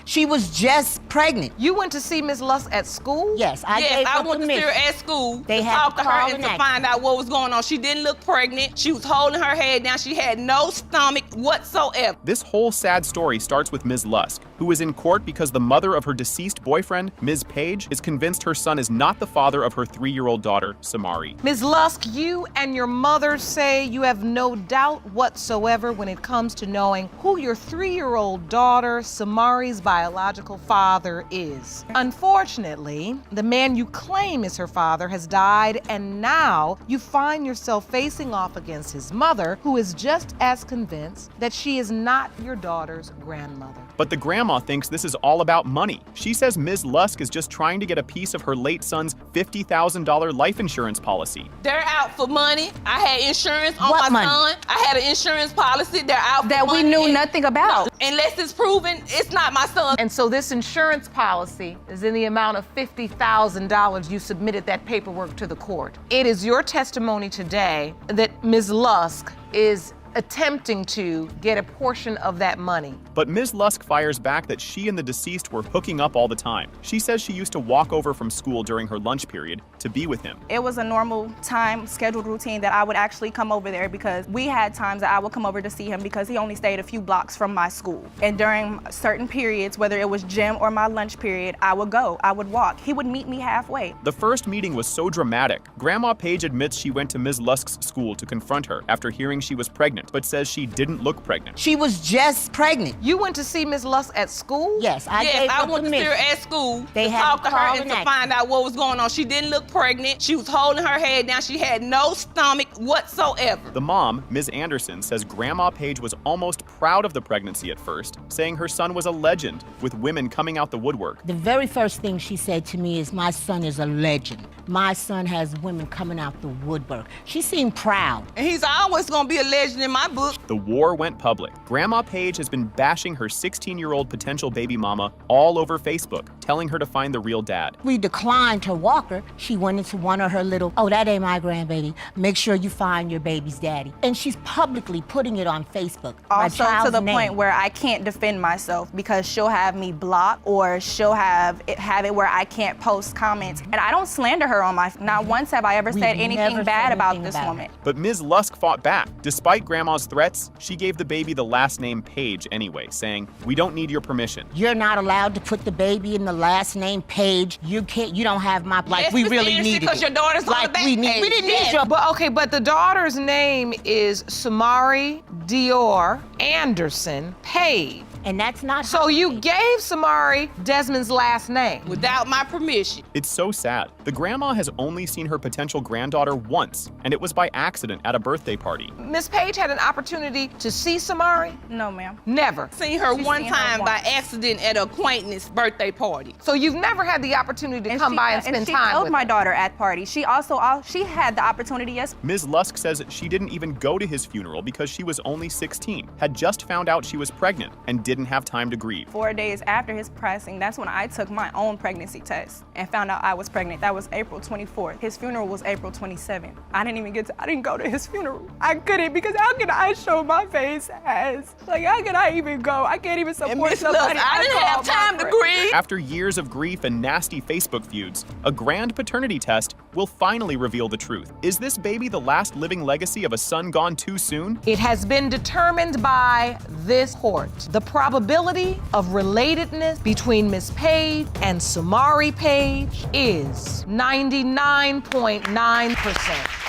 She was just pregnant. You went to see Ms. Lusk at school? Yes, I gave Yes, I her went to see her permission. at school They to had talk to to her call and an to accident. find out what was going on. She didn't look pregnant. She was holding her head down. She had no stomach whatsoever. This whole sad story starts with Ms. Lusk, who is in court because the mother of her deceased boyfriend, Ms. Page, is convinced her son is not the father of her 3-year-old daughter, Samari. Ms. Lusk, you and your mother say you have no doubt whatsoever when it comes to knowing who your 3-year-old daughter, Samari's biological father is. Unfortunately, the man you claim is her father has died, and now you find yourself facing off against his mother, who is just as convinced that she is not your daughter's grandmother. But the grandma thinks this is all about money. She says Ms. Lusk is just trying to get a piece of her late son's $50,000 life insurance policy. They're out for money. I had insurance on What my money? son. I had an insurance policy. They're out for That we money. knew nothing about. Unless it's proven it's not my son. And so this insurance policy is in the amount of $50,000. You submitted that paperwork to the court. It is your testimony today that Ms. Lusk is attempting to get a portion of that money. But Ms. Lusk fires back that she and the deceased were hooking up all the time. She says she used to walk over from school during her lunch period to be with him. It was a normal time scheduled routine that I would actually come over there because we had times that I would come over to see him because he only stayed a few blocks from my school. And during certain periods, whether it was gym or my lunch period, I would go, I would walk. He would meet me halfway. The first meeting was so dramatic. Grandma Page admits she went to Ms. Lusk's school to confront her after hearing she was pregnant, but says she didn't look pregnant. She was just pregnant. You went to see Ms. Lusk at school? Yes, I gave Yes, I her went to see her permission. at school They to had talk to to her call and an to accident. find out what was going on. She didn't look pregnant. She was holding her head down. She had no stomach whatsoever. The mom, Ms. Anderson, says Grandma Page was almost proud of the pregnancy at first, saying her son was a legend, with women coming out the woodwork. The very first thing she said to me is, my son is a legend. My son has women coming out the woodwork. She seemed proud. And he's always gonna be a legend in my book. The war went public. Grandma Page has been bashing her 16-year-old potential baby mama all over Facebook, telling her to find the real dad. We declined her walker. She went into one of her little, oh, that ain't my grandbaby. Make sure you find your baby's daddy. And she's publicly putting it on Facebook. My Also to child's the name. point where I can't defend myself because she'll have me blocked or she'll have it where I can't post comments. And I don't slander her on not once have I ever We've said anything never bad said about anything this about woman. But Ms. Lusk fought back. Despite Grandma's threats, she gave the baby the last name Page anyway, saying, "We don't need your permission." You're not allowed to put the baby in the last name Page. You don't have my, like, Yes, we Miss really Anderson, needed because it. your daughter's on like, the back we page. didn't Yes. need your But the daughter's name is Samari Dior Anderson Page. and that's not So you gave Samari Desmond's last name? Without my permission. It's so sad. The grandma has only seen her potential granddaughter once, and it was by accident at a birthday party. Miss Page had an opportunity to see Samari? No, ma'am. Never. Seen her She's one seen her time by once. accident at an acquaintance birthday party. So you've never had the opportunity to come by and spend she time held with my her? daughter at parties. She had the opportunity, yes. Ms. Lusk says she didn't even go to his funeral because she was only 16, had just found out she was pregnant, and didn't have time to grieve. 4 days after his passing, that's when I took my own pregnancy test and found out I was pregnant. That was April 24th. His funeral was April 27th. I didn't go to his funeral. I couldn't, because how can I show my face as? Like, how can I even go? I can't even support somebody. I didn't have time to grieve. After years of grief and nasty Facebook feuds, a grand paternity test will finally reveal the truth. Is this baby the last living legacy of a son gone too soon? It has been determined by this court. The probability of relatedness between Miss Page and Samari Page is 99.9%.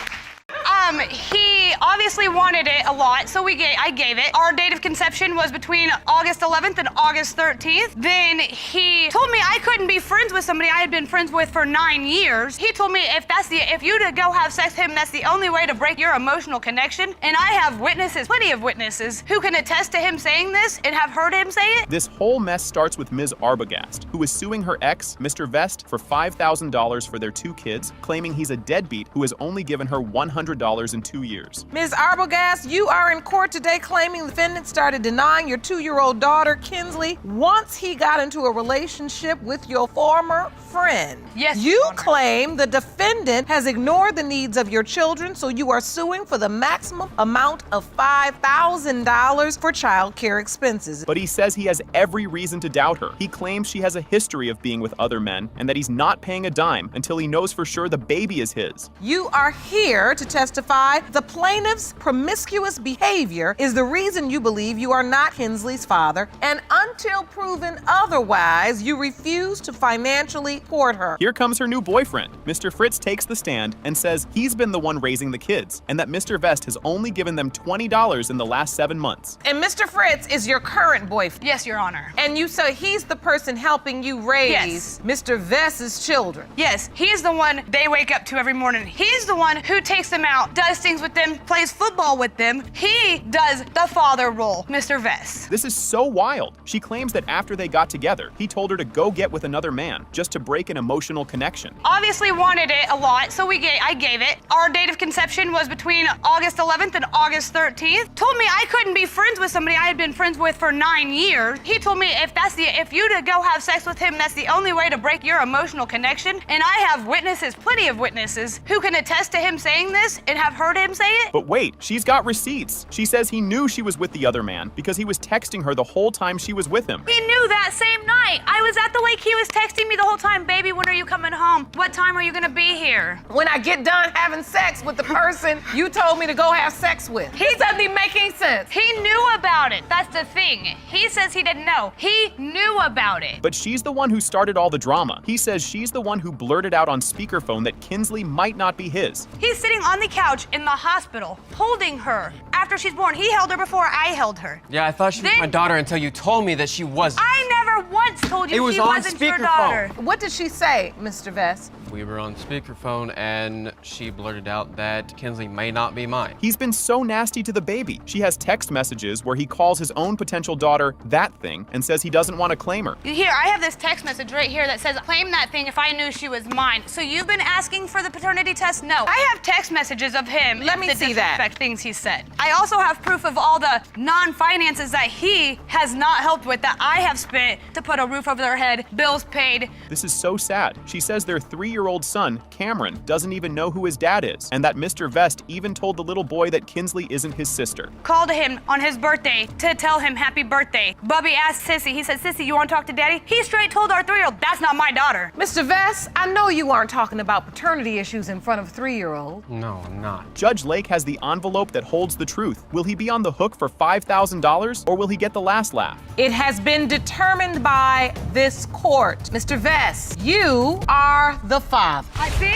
He obviously wanted it a lot, so I gave it. Our date of conception was between August 11th and August 13th. Then he told me I couldn't be friends with somebody I had been friends with for 9 years. He told me if you to go have sex with him, that's the only way to break your emotional connection. And I have witnesses, plenty of witnesses, who can attest to him saying this and have heard him say it. This whole mess starts with Ms. Arbogast, who is suing her ex, Mr. Vest, for $5,000 for their 2 kids, claiming he's a deadbeat who has only given her $100 in 2 years. Ms. Arbogast, you are in court today claiming the defendant started denying your 2-year-old daughter, Kinsley, once he got into a relationship with your former friend. Yes, You claim the defendant has ignored the needs of your children, so you are suing for the maximum amount of $5,000 for child care expenses. But he says he has every reason to doubt her. He claims she has a history of being with other men and that he's not paying a dime until he knows for sure the baby is his. You are here to testify the plaintiff's promiscuous behavior is the reason you believe you are not Kinsley's father, and until proven otherwise, you refuse to financially support her. Here comes her new boyfriend. Mr. Fritz takes the stand and says he's been the one raising the kids and that Mr. Vest has only given them $20 in the last 7 months. And Mr. Fritz is your current boyfriend? Yes, Your Honor. And you say he's the person helping you raise Mr. Vest's children? Yes, he's the one they wake up to every morning. He's the one who takes them out, does things with them, plays football with them. He does the father role, Mr. Vest. This is so wild. She claims that after they got together, he told her to go get with another man just to break an emotional connection. Obviously wanted it a lot, so I gave it. Our date of conception was between August 11th and August 13th. Told me I couldn't be friends with somebody I had been friends with for 9 years. He told me if you to go have sex with him, that's the only way to break your emotional connection. And I have witnesses, plenty of witnesses, who can attest to him saying this and have heard him say it. But wait, she's got receipts. She says he knew she was with the other man because he was texting her the whole time she was with him. He knew that same night. I was at the lake. He was texting me the whole time, baby, when are you coming home? What time are you gonna be here? When I get done having sex with the person you told me to go have sex with. He doesn't even make any sense. He knew about it. That's the thing. He says he didn't know. He knew about it. But she's the one who started all the drama. He says she's the one who blurted out on speakerphone that Kinsley might not be his. He's sitting on the couch in the hospital, holding her after she's born. He held her before I held her. Yeah, I thought she was my daughter until you told me that she wasn't. I never once told you she wasn't your daughter. What did she say, Mr. Vest? We were on speakerphone and she blurted out that Kinsley may not be mine. He's been so nasty to the baby. She has text messages where he calls his own potential daughter that thing and says he doesn't want to claim her. Here, I have this text message right here that says, claim that thing if I knew she was mine. So you've been asking for the paternity test? No. I have text messages of him. Let me see that. Disrespect things he said. I also have proof of all the non-finances that he has not helped with that I have spent to put a roof over their head, bills paid. This is so sad. She says their 3-year-old son, Cameron, doesn't even know who his dad is, and that Mr. Vest even told the little boy that Kinsley isn't his sister. Called him on his birthday to tell him happy birthday. Bubby asked Sissy, he said, Sissy, you want to talk to Daddy? He straight told our 3-year-old, that's not my daughter. Mr. Vest, I know you aren't talking about paternity issues in front of a 3-year-old. No, I'm not. Judge Lake has the envelope that holds the truth. Will he be on the hook for $5,000 or will he get the last laugh? It has been determined by this court. Mr. Vest, you are the father. I see.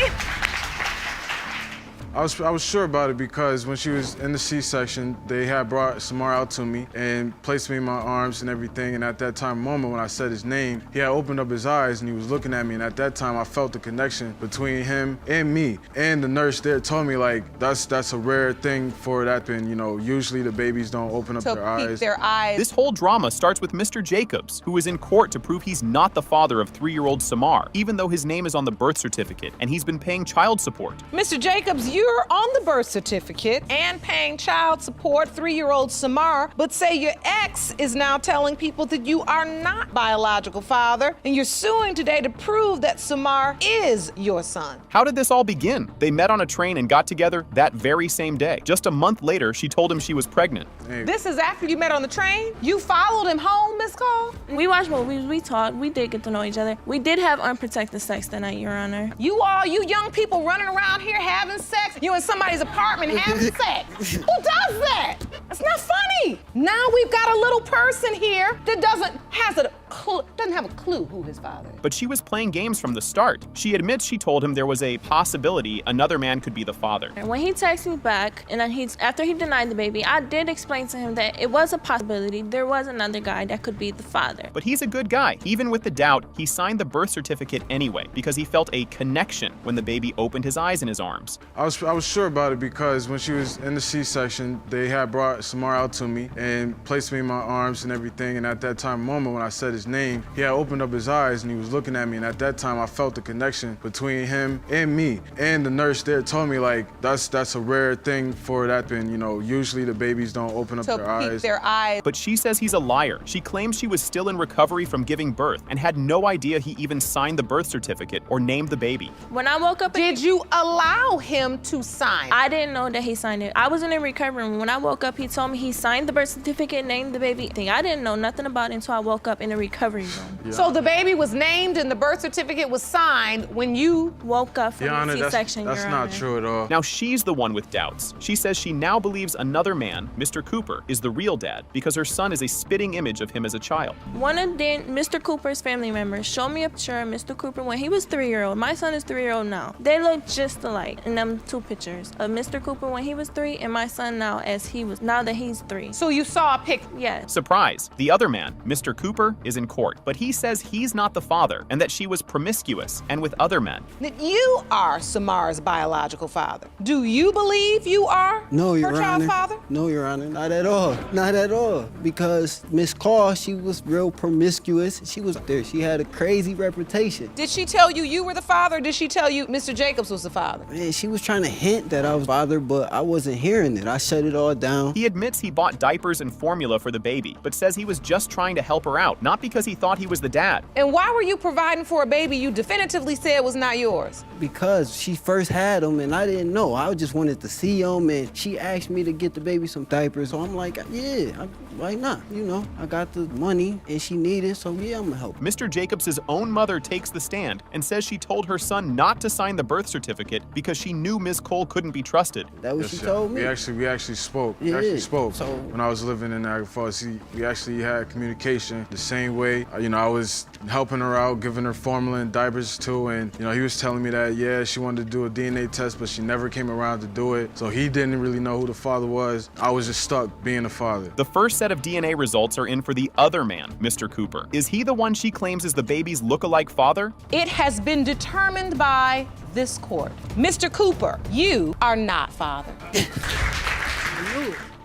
I was sure about it because when she was in the C-section, they had brought Samar out to me and placed me in my arms and everything. And at that moment when I said his name, he had opened up his eyes and he was looking at me. And at that time, I felt the connection between him and me. And the nurse there told me, like, that's a rare thing for that. And, you know, usually the babies don't open up their eyes. This whole drama starts with Mr. Jacobs, who is in court to prove he's not the father of 3-year-old Samar, even though his name is on the birth certificate and he's been paying child support. Mr. Jacobs, you're on the birth certificate and paying child support 3-year-old Samar, but say your ex is now telling people that you are not biological father, and you're suing today to prove that Samar is your son. How did this all begin? They met on a train and got together that very same day. Just a month later, she told him she was pregnant. This is after you met on the train? You followed him home, Miss Cole? We watched movies, we talked, we did get to know each other. We did have unprotected sex that night, Your Honor. You young people running around here having sex, you in somebody's apartment having sex. Who does that? It's not funny. Now we've got a little person here that doesn't have a clue who his father is. But she was playing games from the start. She admits she told him there was a possibility another man could be the father. And when he texted me back, and then after he denied the baby, I did explain to him that it was a possibility. There was another guy that could be the father. But he's a good guy. Even with the doubt, he signed the birth certificate anyway because he felt a connection when the baby opened his eyes in his arms. I was sure about it because when she was in the C-section, they had brought Samar out to me and placed me in my arms and everything. And at that moment when I said his name, he had opened up his eyes and he was looking at me. And at that time, I felt the connection between him and me. And the nurse there told me, like, that's a rare thing for that. And, you know, usually the babies don't open up their eyes. But she says he's a liar. She claims she was still in recovery from giving birth and had no idea he even signed the birth certificate or named the baby. When I woke up, did you allow him to sign? I didn't know that he signed it. I was in a recovery room. When I woke up, he told me he signed the birth certificate, named the baby. I didn't know nothing about it until I woke up in a recovery room. Yeah. So the baby was named and the birth certificate was signed when you woke up from Your Honor, the C-section. That's not true at all. Now she's the one with doubts. She says she now believes another man, Mr. Cooper, is the real dad because her son is a spitting image of him as a child. One of Mr. Cooper's family members showed me a picture of Mr. Cooper when he was 3-year-old. My son is 3-year-old now. They look just alike in them two pictures of Mr. Cooper when he was 3 and my son now that he's 3. So you saw a picture? Yes. Surprise! The other man, Mr. Cooper, is in court, but he says he's not the father and that she was promiscuous and with other men. That you are Samar's biological father. Do you believe you are her child's father? No, Your Honor, not at all. Not at all. Because Miss Carr, she was real promiscuous. She was there. She had a crazy reputation. Did she tell you were the father, or did she tell you Mr. Jacobs was the father? Man, she was trying to hint that I was father, but I wasn't hearing it. I shut it all down. He admits he bought diapers and formula for the baby, but says he was just trying to help her out, not because he thought he was the dad. And why were you providing for a baby you definitively said was not yours? Because she first had him and I didn't know. I just wanted to see him and she asked me to get the baby some diapers. So I'm like, yeah, why not? You know, I got the money and she needed, so yeah, I'm gonna help. Mr. Jacobs' own mother takes the stand and says she told her son not to sign the birth certificate because she knew Ms. Cole couldn't be trusted. That was she told me? We actually spoke. Yeah. We actually spoke. So when I was living in Niagara Falls, we actually had communication the same way. You know, I was helping her out, giving her formula and diapers too, and you know, he was telling me that, yeah, she wanted to do a DNA test, but she never came around to do it. So he didn't really know who the father was. I was just stuck being the father. The first set of DNA results are in for the other man, Mr. Cooper. Is he the one she claims is the baby's look-alike father? It has been determined by this court. Mr. Cooper, you are not father.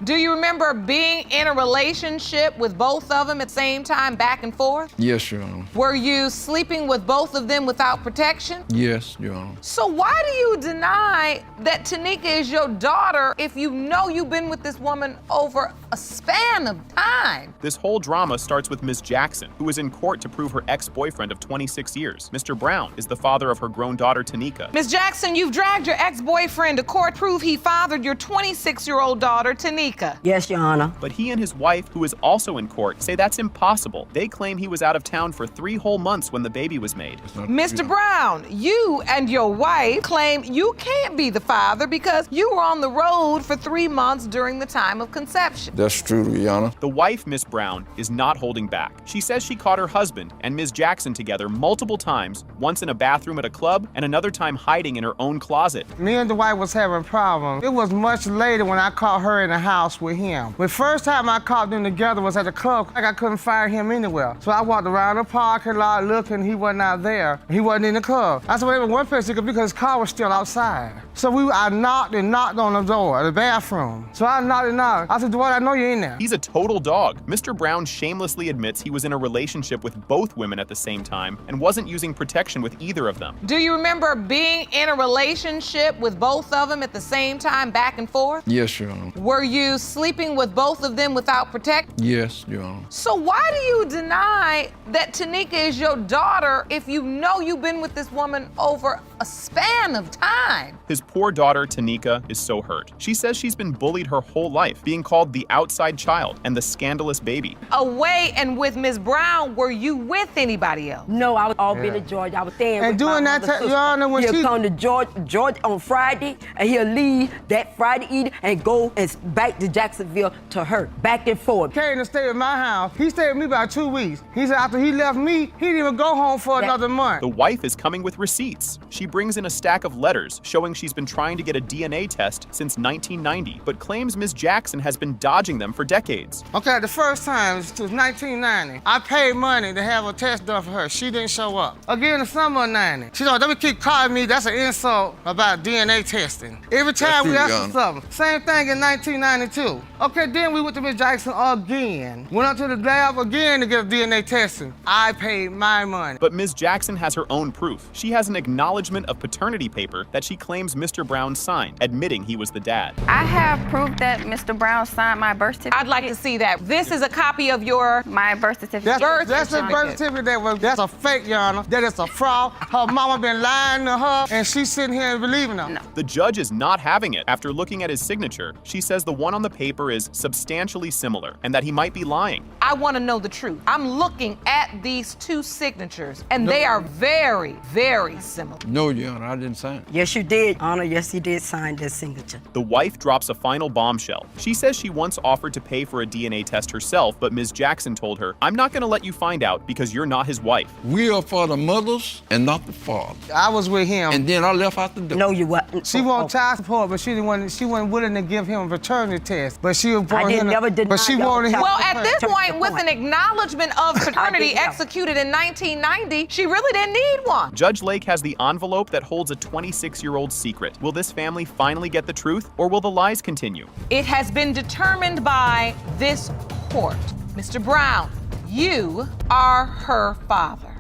Do you remember being in a relationship with both of them at the same time, back and forth? Yes, Your Honor. Were you sleeping with both of them without protection? Yes, Your Honor. So why do you deny that Tanika is your daughter if you know you've been with this woman over a span of time? This whole drama starts with Ms. Jackson, who is in court to prove her ex-boyfriend of 26 years. Mr. Brown is the father of her grown daughter, Tanika. Ms. Jackson, you've dragged your ex-boyfriend to court to prove he fathered your 26-year-old daughter, Tanika. Tanika. Yes, Your Honor. But he and his wife, who is also in court, say that's impossible. They claim he was out of town for 3 whole months when the baby was made. Mr. Brown, you and your wife claim you can't be the father because you were on the road for 3 months during the time of conception. That's true, Your Honor. The wife, Miss Brown, is not holding back. She says she caught her husband and Ms. Jackson together multiple times, once in a bathroom at a club and another time hiding in her own closet. Me and the wife was having problems. It was much later when I caught her in the house with him. The first time I caught them together was at the club. Like I couldn't find him anywhere. So I walked around the parking lot looking, he wasn't out there. He wasn't in the club. I said, well, there was one place he could be because his car was still outside. So I knocked and knocked on the door, the bathroom. So I knocked and knocked. I said, Dwight, I know you're in there. He's a total dog. Mr. Brown shamelessly admits he was in a relationship with both women at the same time and wasn't using protection with either of them. Do you remember being in a relationship with both of them at the same time, back and forth? Yes, Your Honor. Were you sleeping with both of them without protection? Yes, Your Honor. So why do you deny that Tanika is your daughter if you know you've been with this woman over a span of time? His poor daughter, Tanika, is so hurt. She says she's been bullied her whole life, being called the outside child and the scandalous baby. Away and with Ms. Brown, were you with anybody else? No, I was all been to Georgia. I was staying And with doing my that, mother's Your Honor, when he'll she- come to Georgia on Friday, and he'll leave that Friday evening and go and back to Jacksonville to her, back and forth. Came to stay at my house. He stayed with me about 2 weeks. He said after he left me, he didn't even go home for another month. The wife is coming with receipts. She brings in a stack of letters showing she's been trying to get a DNA test since 1990, but claims Ms. Jackson has been dodging them for decades. Okay, the first time, it was 1990. I paid money to have a test done for her. She didn't show up. Again, the summer of 90. She said, they keep calling me, that's an insult about DNA testing. Every time we asked for something. Same thing in 1992. Okay, then we went to Ms. Jackson again. Went up to the lab again to get a DNA testing. I paid my money. But Ms. Jackson has her own proof. She has an acknowledgement of paternity paper that she claims Mr. Brown signed, admitting he was the dad. I have proof that Mr. Brown signed my birth certificate. I'd like to see that. This is a copy of my birth certificate. That's a birth certificate that's a fake, Your Honor. That is a fraud. Her mama been lying to her, and she's sitting here and believing her. The judge is not having it. After looking at his signature, she says the one on the paper is substantially similar and that he might be lying. I want to know the truth. I'm looking at these 2 signatures, and they are very, very similar. No, Your Honor, I didn't sign it. Yes, you did, Honor. Yes, you did sign that signature. The wife drops a final bombshell. She says she once offered to pay for a DNA test herself, but Ms. Jackson told her, I'm not going to let you find out because you're not his wife. We are for the mothers and not the father. I was with him. And then I left out the door. No, you wasn't. She wanted child support, but she wasn't willing to give him a paternity test. But she was never deny. But she wanted him. Well, at this point, with an acknowledgement of paternity executed in 1990, she really didn't need one. Judge Lake has the envelope that holds a 26-year-old secret. Will this family finally get the truth, or will the lies continue? It has been determined by this court. Mr. Brown, you are her father.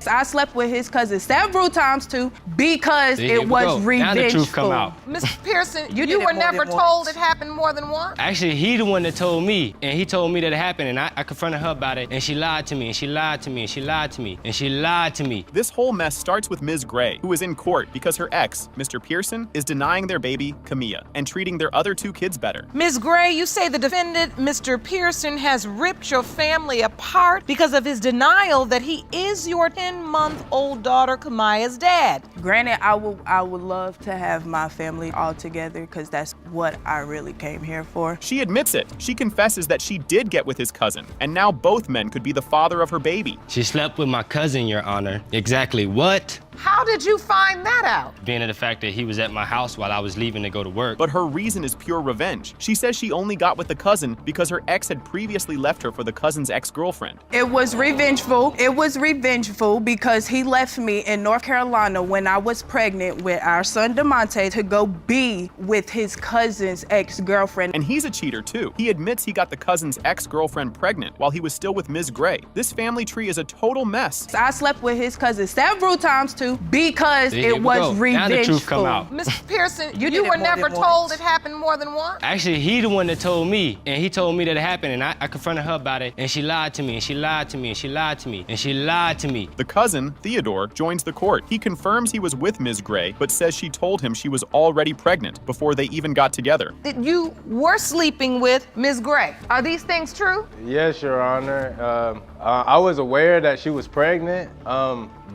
I slept with his cousin several times too because See, it was now the truth come revengeful. out. Mr. Pearson, You you did it were more never than told it happened more than once? Actually, he the one that told me, and he told me that it happened, and I confronted her about it, and she lied to me, and she lied to me, and she lied to me, and she lied to me. This whole mess starts with Ms. Gray, who is in court because her ex, Mr. Pearson, is denying their baby, Camilla, and treating their other 2 kids better. Ms. Gray, you say the defendant, Mr. Pearson, has ripped your family apart because of his denial that he is your 10-month-old daughter Kamaya's dad. Granted, I would love to have my family all together because that's what I really came here for. She admits it. She confesses that she did get with his cousin, and now both men could be the father of her baby. She slept with my cousin, Your Honor. Exactly what? How did you find that out? Being of the fact that he was at my house while I was leaving to go to work. But her reason is pure revenge. She says she only got with the cousin because her ex had previously left her for the cousin's ex-girlfriend. It was revengeful. It was revengeful because he left me in North Carolina when I was pregnant with our son DeMonte to go be with his cousin's ex-girlfriend. And he's a cheater too. He admits he got the cousin's ex-girlfriend pregnant while he was still with Ms. Gray. This family tree is a total mess. I slept with his cousin several times too because See, it was revengeful. Now the truth come out. Mr. Pearson, You you did were it more never than told it happened more than once? Actually, he the one that told me, and he told me that it happened, and I confronted her about it, and she lied to me, and she lied to me, and she lied to me, and she lied to me. The cousin, Theodore, joins the court. He confirms he was with Ms. Gray, but says she told him she was already pregnant before they even got got together. That you were sleeping with Ms. Gray. Are these things true? Yes, Your Honor. I was aware that she was pregnant.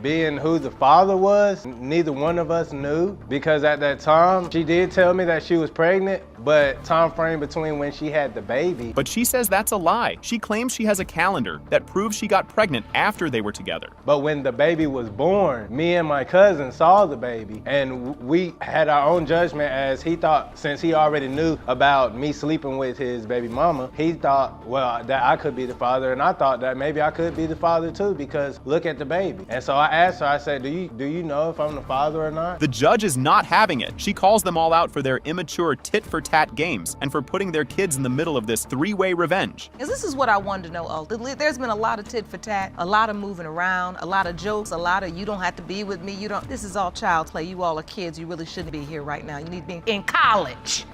Being who the father was, neither one of us knew, because at that time, she did tell me that she was pregnant, but time frame between when she had the baby. But she says that's a lie. She claims she has a calendar that proves she got pregnant after they were together. But when the baby was born, me and my cousin saw the baby, and we had our own judgment, as he thought, since he already knew about me sleeping with his baby mama, he thought, well, that I could be the father, and I thought that maybe I could be the father too, because look at the baby. And so I asked her, I said, do you know if I'm the father or not? The judge is not having it. She calls them all out for their immature tit-for-tat games and for putting their kids in the middle of this three-way revenge. This is what I wanted to know, There's been a lot of tit-for-tat, a lot of moving around, a lot of jokes, a lot of you don't have to be with me, this is all child's play. You all are kids. You really shouldn't be here right now. You need to be in college.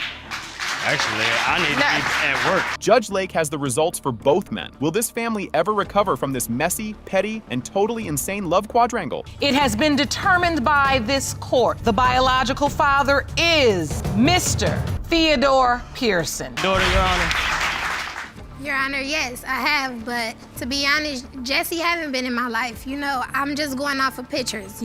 Actually, I need to be at work. Judge Lake has the results for both men. Will this family ever recover from this messy, petty, and totally insane love quadrangle? It has been determined by this court. The biological father is Mr. Theodore Pearson. Daughter, Your Honor. Your Honor, yes, I have, but to be honest, Jesse haven't been in my life. I'm just going off of pictures.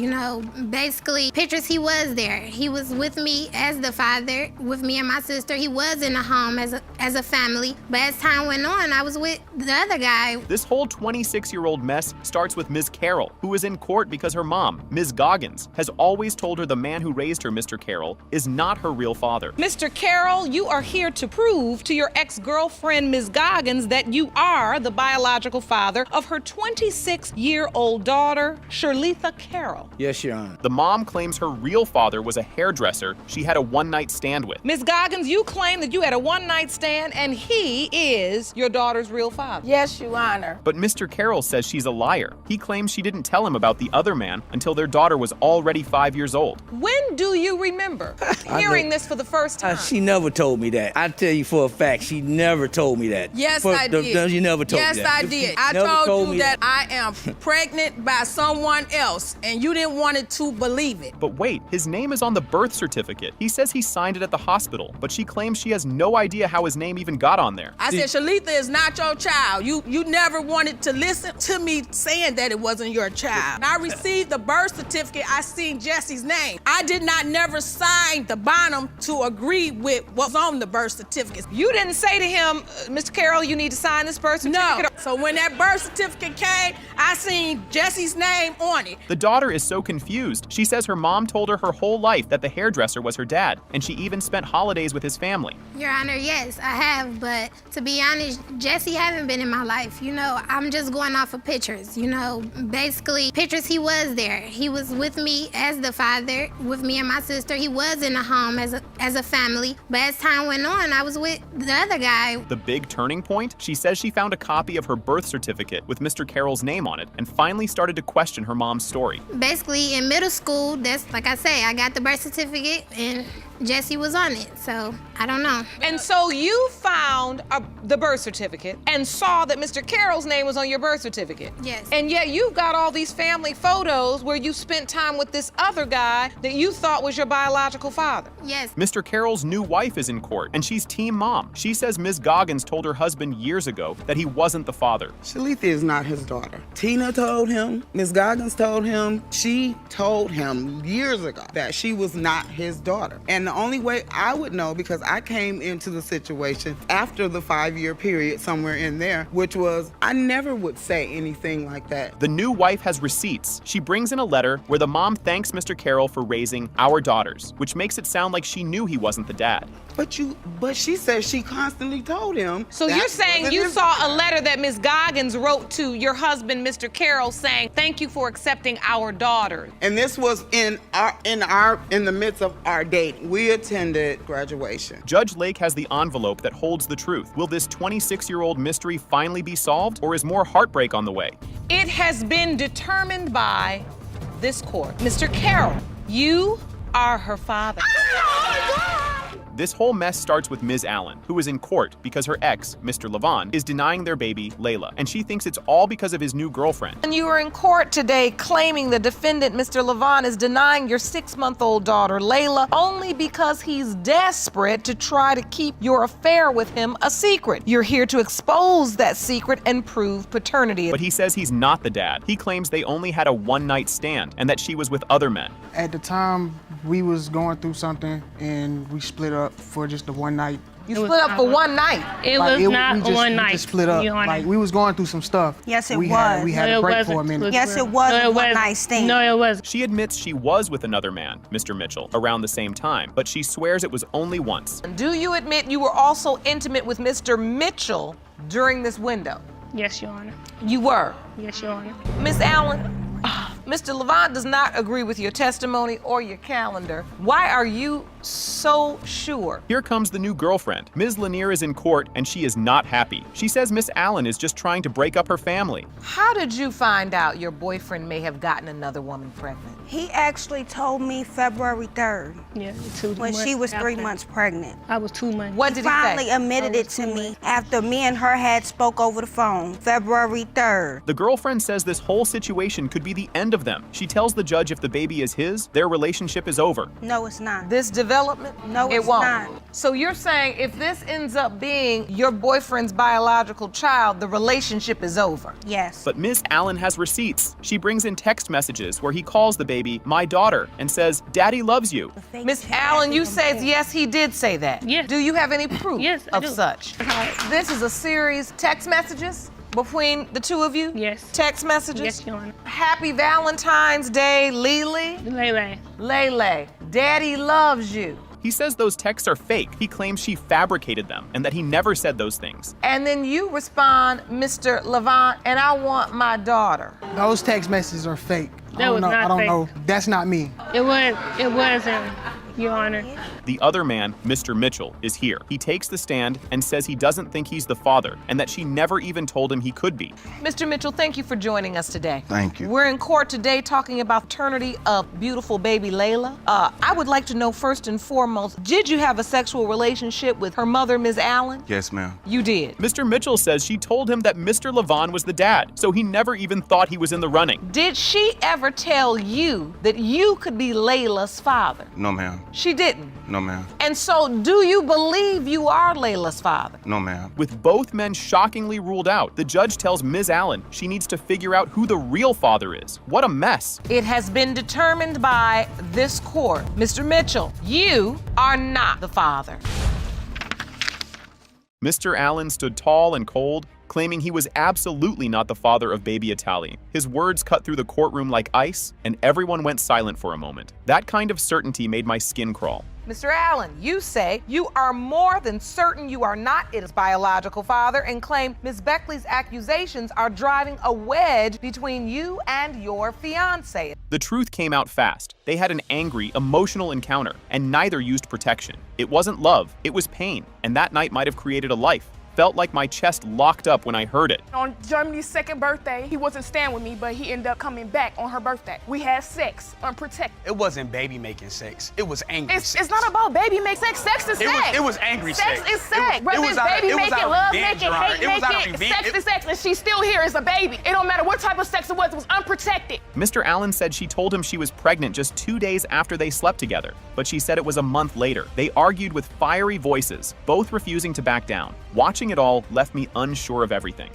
Basically, pictures, he was there. He was with me as the father, with me and my sister. He was in the home as a family, but as time went on, I was with the other guy. This whole 26-year-old mess starts with Ms. Carroll, who is in court because her mom, Ms. Goggins, has always told her the man who raised her, Mr. Carroll, is not her real father. Mr. Carroll, you are here to prove to your ex-girlfriend, Ms. Goggins, that you are the biological father of her 26-year-old daughter, Shirletha Carroll. Yes, Your Honor. The mom claims her real father was a hairdresser she had a one-night stand with. Ms. Goggins, you claim that you had a one-night stand and he is your daughter's real father. Yes, Your Honor. But Mr. Carroll says she's a liar. He claims she didn't tell him about the other man until their daughter was already 5 years old. When do you remember hearing this for the first time? She never told me that. I tell you for a fact, she never told me that. Yes, I did. You never told me that. Yes, I did. I told you that I am pregnant by someone else, and you didn't want it to believe it. But wait, his name is on the birth certificate. He says he signed it at the hospital, but she claims she has no idea how his name even got on there. I said, Shirletha is not your child. You never wanted to listen to me saying that it wasn't your child. When I received the birth certificate, I seen Jesse's name. I did not never sign the bottom to agree with what's on the birth certificate. You didn't say to him, Mr. Carroll, you need to sign this birth certificate? No. So when that birth certificate came, I seen Jesse's name on it. The daughter is so confused. She says her mom told her whole life that the hairdresser was her dad, and she even spent holidays with his family. Your Honor, yes, I have, but to be honest, Jesse haven't been in my life. I'm just going off of pictures. Basically, pictures, he was there. He was with me as the father, with me and my sister. He was in the home as a family, but as time went on, I was with the other guy. The big turning point? She says she found a copy of her birth certificate with Mr. Carroll's name on it and finally started to question her mom's story. Basically, in middle school, that's like I say, I got the birth certificate and Jesse was on it, so I don't know. And so you found the birth certificate and saw that Mr. Carroll's name was on your birth certificate. Yes. And yet you've got all these family photos where you spent time with this other guy that you thought was your biological father. Yes. Mr. Carroll's new wife is in court, and she's team mom. She says Ms. Goggins told her husband years ago that he wasn't the father. Shirletha is not his daughter. Tina told him, Ms. Goggins told him, she told him years ago that she was not his daughter. And the only way I would know, because I came into the situation after the 5-year period, somewhere in there, which was, I never would say anything like that. The new wife has receipts. She brings in a letter where the mom thanks Mr. Carroll for raising our daughters, which makes it sound like she knew he wasn't the dad. But she says she constantly told him. So you're saying you saw a letter that Ms. Goggins wrote to your husband, Mr. Carroll, saying, thank you for accepting our daughter. And this was in the midst of our date. We attended graduation. Judge Lake has the envelope that holds the truth. Will this 26-year-old mystery finally be solved, or is more heartbreak on the way? It has been determined by this court. Mr. Carroll, you are her father. This whole mess starts with Ms. Allen, who is in court because her ex, Mr. Levon, is denying their baby, Layla, and she thinks it's all because of his new girlfriend. And you were in court today claiming the defendant, Mr. Levon, is denying your 6-month-old daughter, Layla, only because he's desperate to try to keep your affair with him a secret. You're here to expose that secret and prove paternity. But he says he's not the dad. He claims they only had a one-night stand and that she was with other men. At the time, we was going through something and we split up for just the one night. You split up for one night? It was not one night. We just split up. Like, we was going through some stuff. Yes, it we was. We had a break for a minute. Yes, it was a one-night stand. No, it wasn't. She admits she was with another man, Mr. Mitchell, around the same time, but she swears it was only once. Do you admit you were also intimate with Mr. Mitchell during this window? Yes, Your Honor. You were? Yes, Your Honor. Miss Allen, Mr. Levon does not agree with your testimony or your calendar. Why are you so sure? Here comes the new girlfriend. Ms. Lanier is in court and she is not happy. She says Miss Allen is just trying to break up her family. How did you find out your boyfriend may have gotten another woman pregnant? He actually told me February 3rd. Yeah, when she was 3 months pregnant. I was 2 months. What did he finally say? admitted it to me after me and her had spoke over the phone, February 3rd. The girlfriend says this whole situation could be the end of them. She tells the judge if the baby is his, their relationship is over. No, it's not. This development? No, it it's won't. not. So you're saying if this ends up being your boyfriend's biological child, the relationship is over? Yes. But Miss Allen has receipts. She brings in text messages where he calls the baby my daughter and says, Daddy loves you. Miss Allen, you said yes, he did say that. Yes. Do you have any proof I of do. such? This is a series text messages between the two of you? Yes. Text messages? Yes, Your Honor. Happy Valentine's Day, Lele. Lele. Lele, Daddy loves you. He says those texts are fake. He claims she fabricated them and that he never said those things. And then you respond, Mr. Levon, and I want my daughter. Those text messages are fake. That was not I don't fake. know. That's not me. It wasn't, Your Honor. The other man, Mr. Mitchell, is here. He takes the stand and says he doesn't think he's the father and that she never even told him he could be. Mr. Mitchell, thank you for joining us today. Thank you. We're in court today talking about paternity of beautiful baby Layla. I would like to know first and foremost, did you have a sexual relationship with her mother, Ms. Allen? Yes, ma'am. You did. Mr. Mitchell says she told him that Mr. Levon was the dad, so he never even thought he was in the running. Did she ever tell you that you could be Layla's father? No, ma'am. She didn't. No, ma'am. And so, do you believe you are Layla's father? No, ma'am. With both men shockingly ruled out, the judge tells Ms. Allen she needs to figure out who the real father is. What a mess. It has been determined by this court. Mr. Mitchell, you are not the father. Mr. Allen stood tall and cold, claiming he was absolutely not the father of baby Atali. His words cut through the courtroom like ice, and everyone went silent for a moment. That kind of certainty made my skin crawl. Mr. Allen, you say you are more than certain you are not his biological father and claim Ms. Beckley's accusations are driving a wedge between you and your fiancé. The truth came out fast. They had an angry, emotional encounter, and neither used protection. It wasn't love, it was pain, and that night might have created a life. Felt like my chest locked up when I heard it. On Germany's second birthday, he wasn't staying with me, but he ended up coming back on her birthday. We had sex, unprotected. It wasn't baby making sex. It was angry sex. It's not about baby making sex. Sex is sex. It was angry sex. Sex is sex. Whether it's baby making, love making, hate making, sex is sex, and she's still here as a baby. It don't matter what type of sex it was unprotected. Mr. Allen said she told him she was pregnant just 2 days after they slept together, but she said it was a month later. They argued with fiery voices, both refusing to back down. Watching it all left me unsure of everything.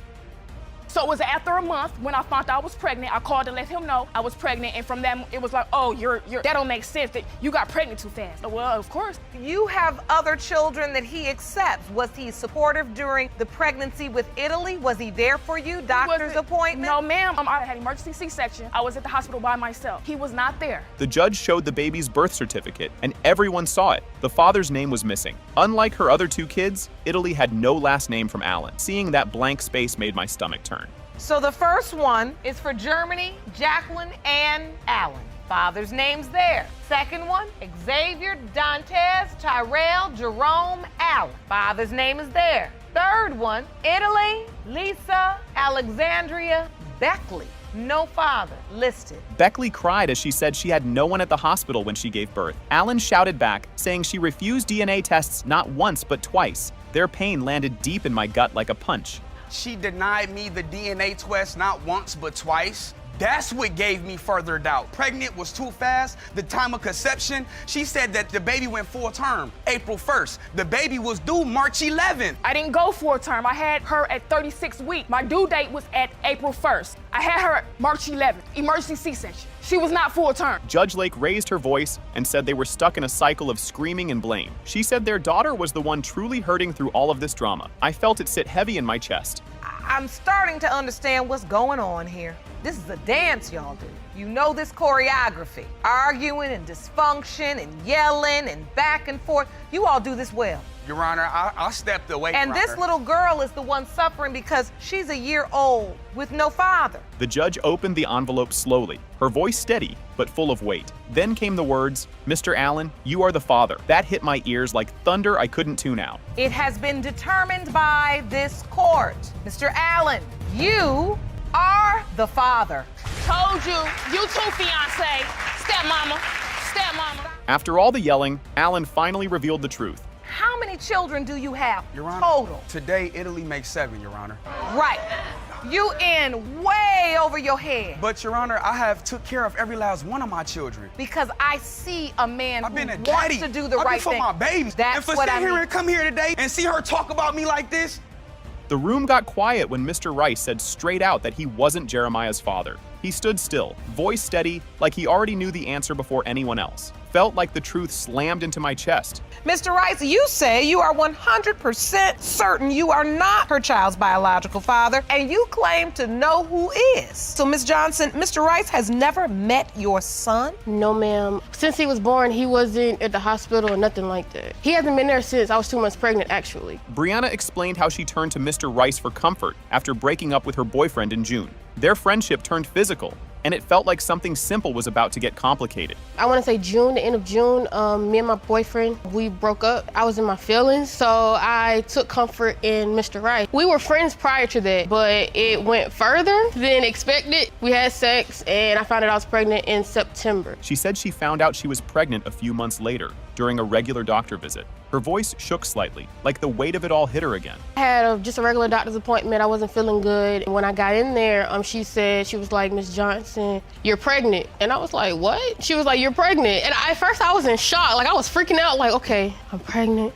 So it was after a month when I found out I was pregnant. I called to let him know I was pregnant, and from that it was like, oh, that don't make sense. That you got pregnant too fast. Well, of course. You have other children that he accepts. Was he supportive during the pregnancy with Italy? Was he there for you? Doctor's appointment? No, ma'am. I had emergency C-section. I was at the hospital by myself. He was not there. The judge showed the baby's birth certificate, and everyone saw it. The father's name was missing. Unlike her other two kids, Italy had no last name from Allen. Seeing that blank space made my stomach turn. So the first one is for Germany, Jacqueline, and Allen. Father's name's there. Second one, Xavier, Dantes, Tyrell, Jerome, Allen. Father's name is there. Third one, Italy, Lisa, Alexandria, Beckley. No father listed. Beckley cried as she said she had no one at the hospital when she gave birth. Allen shouted back, saying she refused DNA tests not once but twice. Their pain landed deep in my gut like a punch. She denied me the DNA test not once but twice. That's what gave me further doubt. Pregnant was too fast. The time of conception, she said that the baby went full term, April 1st. The baby was due March 11th. I didn't go full term. I had her at 36 weeks. My due date was at April 1st. I had her at March 11th, emergency C-section. She was not full term. Judge Lake raised her voice and said they were stuck in a cycle of screaming and blame. She said their daughter was the one truly hurting through all of this drama. I felt it sit heavy in my chest. I'm starting to understand what's going on here. This is a dance y'all do. You know this choreography. Arguing and dysfunction and yelling and back and forth. You all do this well. Your Honor, I stepped away, And Your this Honor. little girl is the one suffering because she's a year old with no father. The judge opened the envelope slowly, her voice steady but full of weight. Then came the words, "Mr. Allen, you are the father." That hit my ears like thunder I couldn't tune out. It has been determined by this court. Mr. Allen, you are the father. Told you. You too, fiance. Stepmama. Stepmama. After all the yelling, Allen finally revealed the truth. How many children do you have Your Honor, total? today Italy makes 7, Your Honor. Right. You in way over your head. But Your Honor, I have took care of every last one of my children. Because I see a man I've been who a wants daddy. to do the I've right been for thing. my babies. That's and for what sit I here mean. and come here today and see her talk about me like this. The room got quiet when Mr. Rice said straight out that he wasn't Jeremiah's father. He stood still, voice steady, like he already knew the answer before anyone else. Felt like the truth slammed into my chest. Mr. Rice, you say you are 100% certain you are not her child's biological father, and you claim to know who is. So, Ms. Johnson, Mr. Rice has never met your son? No, ma'am. Since he was born, he wasn't at the hospital or nothing like that. He hasn't been there since I was 2 months pregnant, actually. Brianna explained how she turned to Mr. Rice for comfort after breaking up with her boyfriend in June. Their friendship turned physical, and it felt like something simple was about to get complicated. I want to say June, the end of June, me and my boyfriend, we broke up. I was in my feelings, so I took comfort in Mr. Rice. We were friends prior to that, but it went further than expected. We had sex, and I found out I was pregnant in September. She said she found out she was pregnant a few months later, during a regular doctor visit. Her voice shook slightly, like the weight of it all hit her again. I had just a regular doctor's appointment. I wasn't feeling good. When I got in there, she said, she was like, "Miss Johnson, you're pregnant." And I was like, "What?" She was like, "You're pregnant." And at first I was in shock. Like I was freaking out, like, okay, I'm pregnant.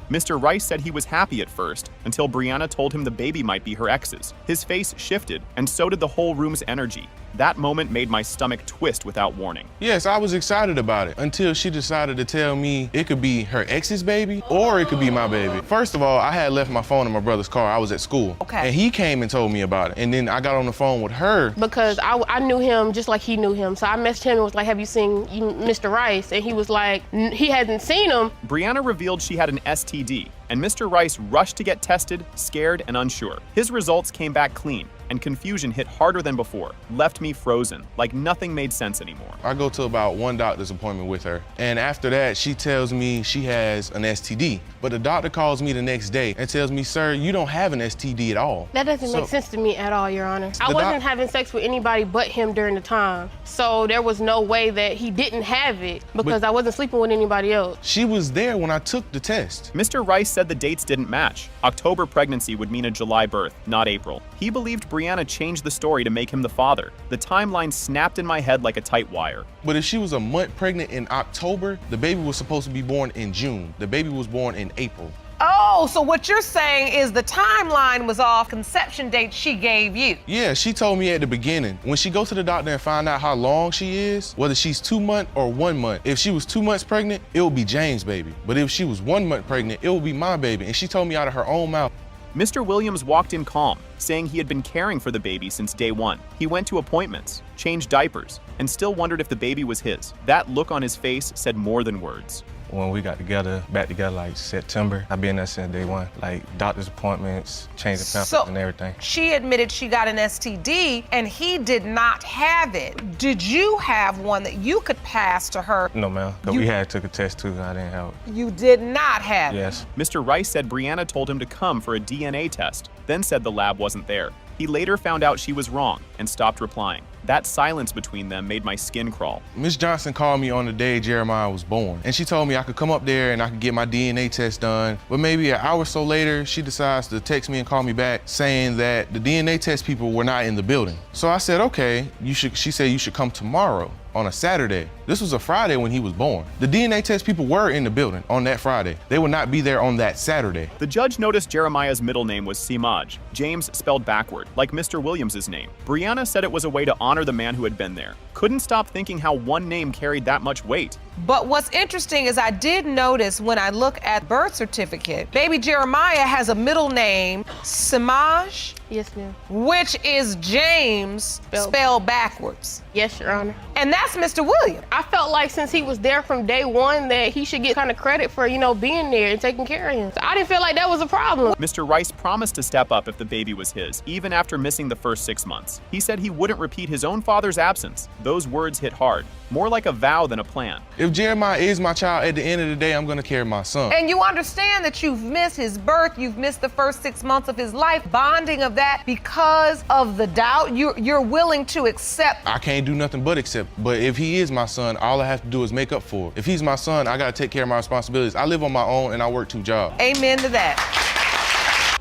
Mr. Rice said he was happy at first, until Brianna told him the baby might be her ex's. His face shifted, and so did the whole room's energy. That moment made my stomach twist without warning. Yes, I was excited about it until she decided to tell me it could be her ex's baby or it could be my baby. First of all, I had left my phone in my brother's car. I was at school. Okay. And he came and told me about it. And then I got on the phone with her. Because I knew him just like he knew him. So I messaged him and was like, "Have you seen Mr. Rice?" And he was like, he hadn't seen him. Brianna revealed she had an STD, and Mr. Rice rushed to get tested, scared and unsure. His results came back clean, and confusion hit harder than before, left me frozen, like nothing made sense anymore. I go to about one doctor's appointment with her. And after that, she tells me she has an STD. But the doctor calls me the next day and tells me, "Sir, you don't have an STD at all." That doesn't make sense to me at all, Your Honor. I The wasn't having sex with anybody but him during the time. So there was no way that he didn't have it because I wasn't sleeping with anybody else. She was there when I took the test. Mr. Rice said the dates didn't match. October pregnancy would mean a July birth, not April. He believed Brianna changed the story to make him the father. The timeline snapped in my head like a tight wire. But if she was a month pregnant in October, the baby was supposed to be born in June. The baby was born in April. Oh, so what you're saying is the timeline was off conception date she gave you. Yeah, she told me at the beginning, when she goes to the doctor and find out how long she is, whether she's 2 months or 1 month, if she was 2 months pregnant, it will be James' baby. But if she was 1 month pregnant, it will be my baby. And she told me out of her own mouth. Mr. Williams walked in calm, saying he had been caring for the baby since day one. He went to appointments, changed diapers, and still wondered if the baby was his. That look on his face said more than words. When we got together, back together like September, I've been there since day one. Like doctor's appointments, changing pampers and everything. She admitted she got an STD and he did not have it. Did you have one that you could pass to her? No, ma'am. We had took a test too, and I didn't have it. You did not have it? Yes. Mr. Rice said Brianna told him to come for a DNA test, then said the lab wasn't there. He later found out she was wrong and stopped replying. That silence between them made my skin crawl. Miss Johnson called me on the day Jeremiah was born, and she told me I could come up there and I could get my DNA test done. But maybe an hour or so later, she decides to text me and call me back saying that the DNA test people were not in the building. So I said, okay, she said you should come tomorrow on a Saturday. This was a Friday when he was born. The DNA test people were in the building on that Friday. They would not be there on that Saturday. The judge noticed Jeremiah's middle name was Simaj, James spelled backward, like Mr. Williams' name. Brianna said it was a way to honor the man who had been there. Couldn't stop thinking how one name carried that much weight. But what's interesting is I did notice when I look at birth certificate, baby Jeremiah has a middle name, Simaj. Yes, ma'am. Which is James spelled backwards. Yes, Your Honor. And that's Mr. Williams. I felt like since he was there from day one that he should get kind of credit for, being there and taking care of him. So I didn't feel like that was a problem. Mr. Rice promised to step up if the baby was his, even after missing the first 6 months. He said he wouldn't repeat his own father's absence. Those words hit hard, more like a vow than a plan. If Jeremiah is my child, at the end of the day, I'm gonna carry my son. And you understand that you've missed his birth, you've missed the first 6 months of his life, bonding of that because of the doubt. You're willing to accept. I can't do nothing but accept. But if he is my son, all I have to do is make up for it. If he's my son, I gotta take care of my responsibilities. I live on my own and I work 2 jobs. Amen to that.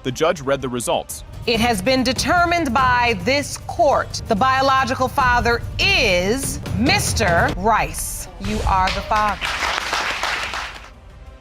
The judge read the results. It has been determined by this court. The biological father is Mr. Rice. You are the father.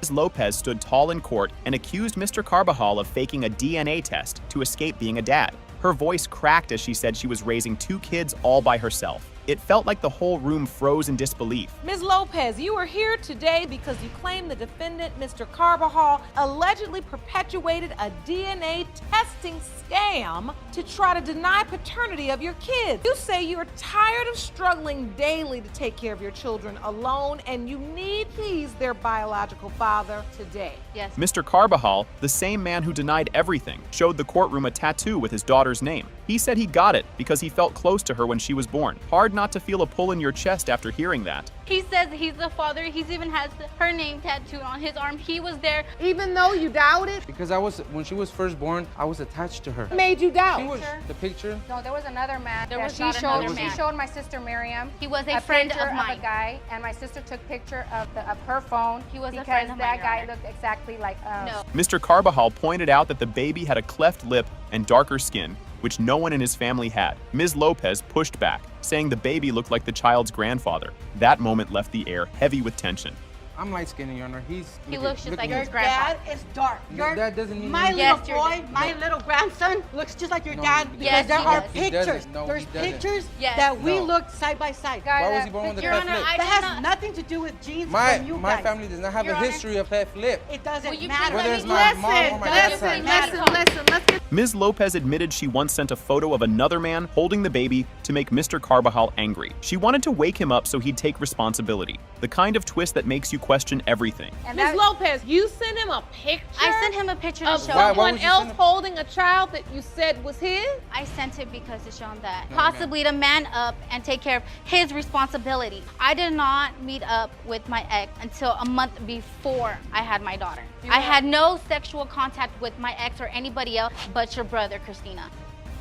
Ms. Lopez stood tall in court and accused Mr. Carbajal of faking a DNA test to escape being a dad. Her voice cracked as she said she was raising 2 kids all by herself. It felt like the whole room froze in disbelief. Ms. Lopez, you are here today because you claim the defendant, Mr. Carbajal, allegedly perpetuated a DNA testing scam to try to deny paternity of your kids. You say you are tired of struggling daily to take care of your children alone and you need he's their biological father today. Yes. Mr. Carbajal, the same man who denied everything, showed the courtroom a tattoo with his daughter's name. He said he got it because he felt close to her when she was born. Hard not to feel a pull in your chest after hearing that. He says he's the father. He's even has her name tattooed on his arm. He was there. Even though you doubt it? Because when she was first born, I was attached to her. What made you doubt? The picture? No, there was another man. There was not another man. She showed my sister Miriam. He was a friend of mine. Of a guy, and my sister took picture of her phone. He was a friend of mine. Because that guy looked exactly like us. No. Mr. Carbajal pointed out that the baby had a cleft lip and darker skin, which no one in his family had. Ms. Lopez pushed back, saying the baby looked like the child's grandfather. That moment left the air heavy with tension. I'm light-skinned, Your Honor. He looks just like his grandpa. Your dad is dark. That doesn't mean my Yes, little boy, my little grandson looks just like your dad because Yes, there he are does. He pictures. doesn't. No, There's he doesn't. pictures Yes. that we No. looked side by side. Why was he born with a Your cleft Honor, lip? I That did has not. nothing to do with genes My from you my guys. family does not have Your a Honor, history of cleft lip. It doesn't Will you matter. Whether it's Listen, my mom or my dad's listen, side. let's get Ms. Lopez admitted she once sent a photo of another man holding the baby to make Mr. Carbajal angry. She wanted to wake him up so he'd take responsibility, the kind of twist that makes you question everything. Ms. Lopez, you sent him a picture? I sent him a picture to of show someone would you else send him- holding a child that you said was his? I sent it because to show him that. No, Possibly to man up and take care of his responsibility. I did not meet up with my ex until a month before I had my daughter. I had no sexual contact with my ex or anybody else but your brother, Christina.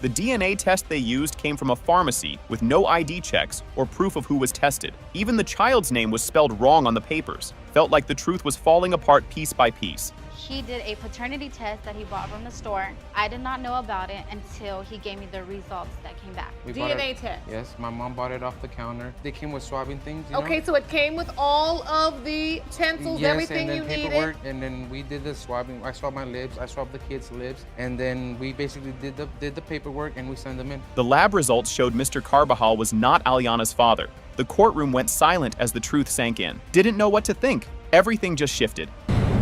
The DNA test they used came from a pharmacy with no ID checks or proof of who was tested. Even the child's name was spelled wrong on the papers. Felt like the truth was falling apart piece by piece. He did a paternity test that he bought from the store. I did not know about it until he gave me the results that came back. We bought DNA it- test? Yes, my mom bought it off the counter. They came with swabbing things, you know? Okay, so it came with all of the utensils, Yes, everything and you then needed? paperwork, and then we did the swabbing. I swabbed my lips, I swabbed the kids' lips, and then we basically did the paperwork and we sent them in. The lab results showed Mr. Carbajal was not Aliana's father. The courtroom went silent as the truth sank in. Didn't know what to think. Everything just shifted.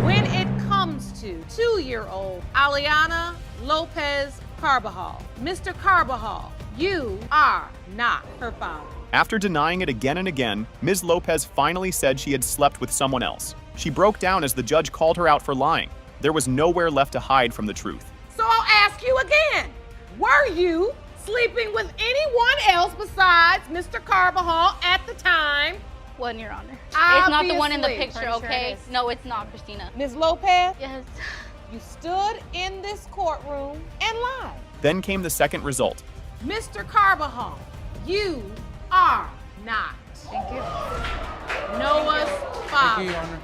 When it comes to 2-year-old Aliana Lopez Carbajal, Mr. Carbajal, you are not her father. After denying it again and again, Ms. Lopez finally said she had slept with someone else. She broke down as the judge called her out for lying. There was nowhere left to hide from the truth. So I'll ask you again, were you sleeping with anyone else besides Mr. Carbajal at the time? One, Your Honor. It's not the one in the Obviously. picture, okay? No, it's not, Christina. Ms. Lopez, Yes. you stood in this courtroom and lied. Then came the second result. Mr. Carbajal, you are not. Thank you. Noah's father.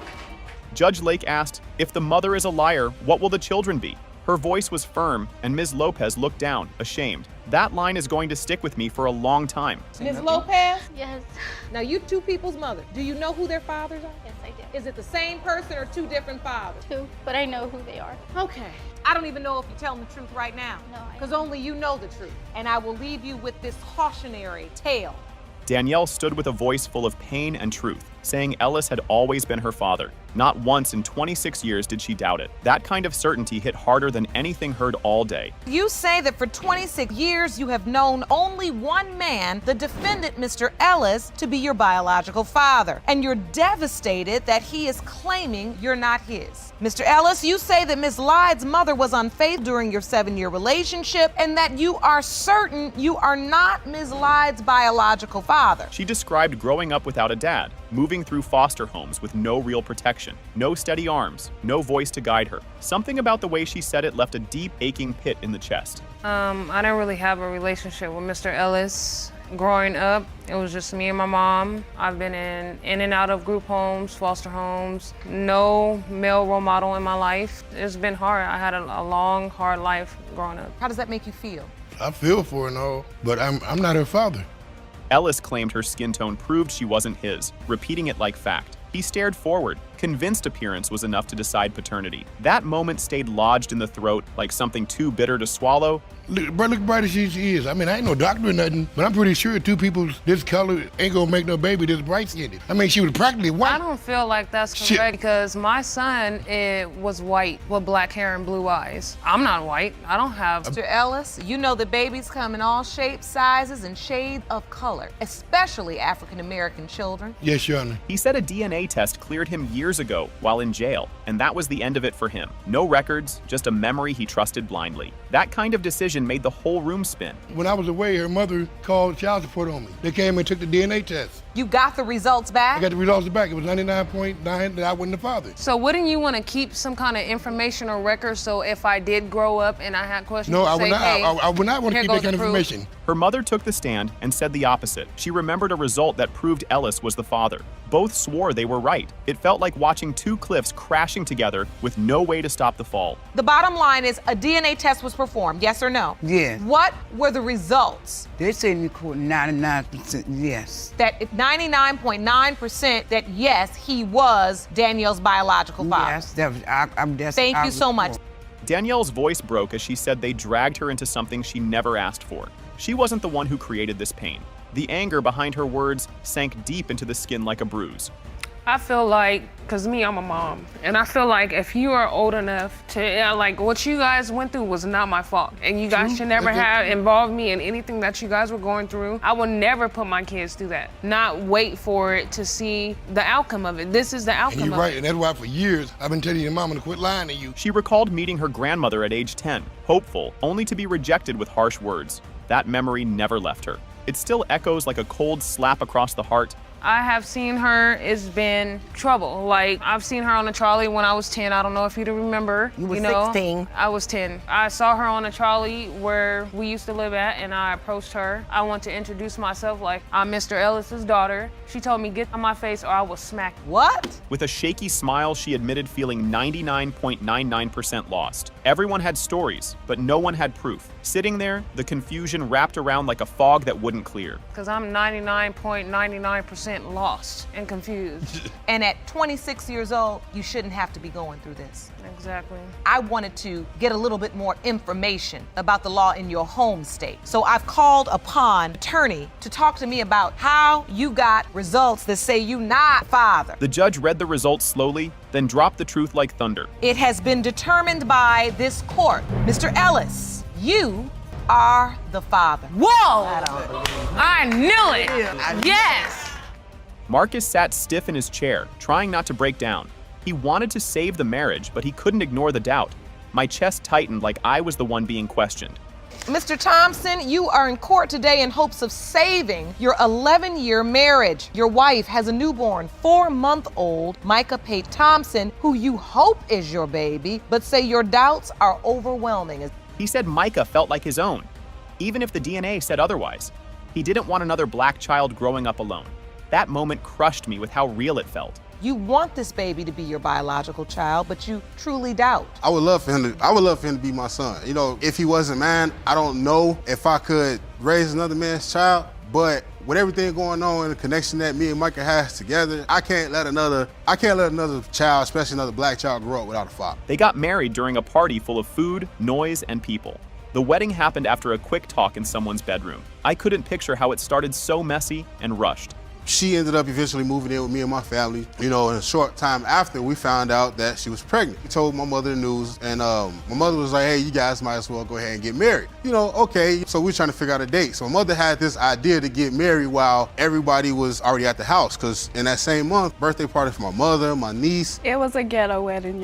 Judge Lake asked, if the mother is a liar, what will the children be? Her voice was firm, and Ms. Lopez looked down, ashamed. That line is going to stick with me for a long time. Ms. Lopez? Yes. Now, you two people's mother. Do you know who their fathers are? Yes, I do. Is it the same person or two different fathers? Two, but I know who they are. Okay. I don't even know if you're telling the truth right now. No, I because only you know the truth. And I will leave you with this cautionary tale. Danielle stood with a voice full of pain and truth, saying Ellis had always been her father. Not once in 26 years did she doubt it. That kind of certainty hit harder than anything heard all day. You say that for 26 years you have known only one man, the defendant, Mr. Ellis, to be your biological father, and you're devastated that he is claiming you're not his. Mr. Ellis, you say that Ms. Lyde's mother was unfaithful during your 7-year relationship and that you are certain you are not Ms. Lyde's biological father. She described growing up without a dad, moving through foster homes with no real protection, no steady arms, no voice to guide her. Something about the way she said it left a deep, aching pit in the chest. I didn't really have a relationship with Mr. Ellis. Growing up, it was just me and my mom. I've been in and out of group homes, foster homes, no male role model in my life. It's been hard. I had a long, hard life growing up. How does that make you feel? I feel for her and all, but I'm not her father. Ellis claimed her skin tone proved she wasn't his, repeating it like fact. He stared forward, convinced appearance was enough to decide paternity. That moment stayed lodged in the throat like something too bitter to swallow. Look bright as she is. I mean, I ain't no doctor or nothing, but I'm pretty sure two people this color ain't gonna make no baby this bright-skinned. I mean, she was practically white. I don't feel like that's correct because my son was white with black hair and blue eyes. I'm not white. I don't have... Mr. Ellis, you know that babies come in all shapes, sizes, and shades of color, especially African-American children. Yes, Your Honor. He said a DNA test cleared him years ago while in jail, and that was the end of it for him. No records, just a memory he trusted blindly. That kind of decision made the whole room spin. When I was away, her mother called child support on me. They came and took the DNA test. You got the results back? I got the results back. It was 99.9 that I wasn't the father. So wouldn't you want to keep some kind of information or record so if I did grow up and I had questions, no, I say, would not. hey, I would not want to keep that kind of information. Her mother took the stand and said the opposite. She remembered a result that proved Ellis was the father. Both swore they were right. It felt like watching two cliffs crashing together with no way to stop the fall. The bottom line is a DNA test was performed, yes or no? Yes. What were the results? They said in the court 99% yes. That 99.9% that yes, he was Danielle's biological father. Yes, that's Thank you so much. Danielle's voice broke as she said they dragged her into something she never asked for. She wasn't the one who created this pain. The anger behind her words sank deep into the skin like a bruise. I feel like, because me, I'm a mom, and I feel like if you are old enough to, like, what you guys went through was not my fault, and you guys should never have involved me in anything that you guys were going through. I would never put my kids through that, not wait for it to see the outcome of it. This is the outcome and you're of right, it. and that's why for years I've been telling your mama to quit lying to you. She recalled meeting her grandmother at age 10, hopeful, only to be rejected with harsh words. That memory never left her. It still echoes like a cold slap across the heart. I have seen her, it's been trouble. Like, I've seen her on a trolley when I was 10. I don't know if you remember. You were 16. I was 10. I saw her on a trolley where we used to live at, and I approached her. I want to introduce myself like, I'm Mr. Ellis's daughter. She told me, get on my face or I will smack you. What? With a shaky smile, she admitted feeling 99.99% lost. Everyone had stories, but no one had proof. Sitting there, the confusion wrapped around like a fog that wouldn't clear. Because I'm 99.99% lost and confused. And at 26 years old, you shouldn't have to be going through this. Exactly. I wanted to get a little bit more information about the law in your home state. So I've called upon an attorney to talk to me about how you got results that say you not father. The judge read the results slowly, then dropped the truth like thunder. It has been determined by this court. Mr. Ellis, you are the father. Whoa! I don't believe it. I knew it! Yes! Marcus sat stiff in his chair, trying not to break down. He wanted to save the marriage, but he couldn't ignore the doubt. My chest tightened like I was the one being questioned. Mr. Thompson, you are in court today in hopes of saving your 11-year marriage. Your wife has a newborn 4-month-old, Micah Pate Thompson, who you hope is your baby, but say your doubts are overwhelming. He He said Micah felt like his own, even if the DNA said otherwise. He didn't want another black child growing up alone. That moment crushed me with how real it felt. You want this baby to be your biological child, but you truly doubt. I would love for him to be my son. You know, if he wasn't mine, I don't know if I could raise another man's child, but with everything going on and the connection that me and Micah has together, I can't let another child, especially another black child, grow up without a father. They got married during a party full of food, noise, and people. The wedding happened after a quick talk in someone's bedroom. I couldn't picture how it started so messy and rushed. She ended up eventually moving in with me and my family. You know, in a short time after, we found out that she was pregnant. We told my mother the news, and my mother was like, hey, you guys might as well go ahead and get married. You know, okay, so we're trying to figure out a date. So my mother had this idea to get married while everybody was already at the house, because in that same month, birthday party for my mother, my niece. It was a ghetto wedding,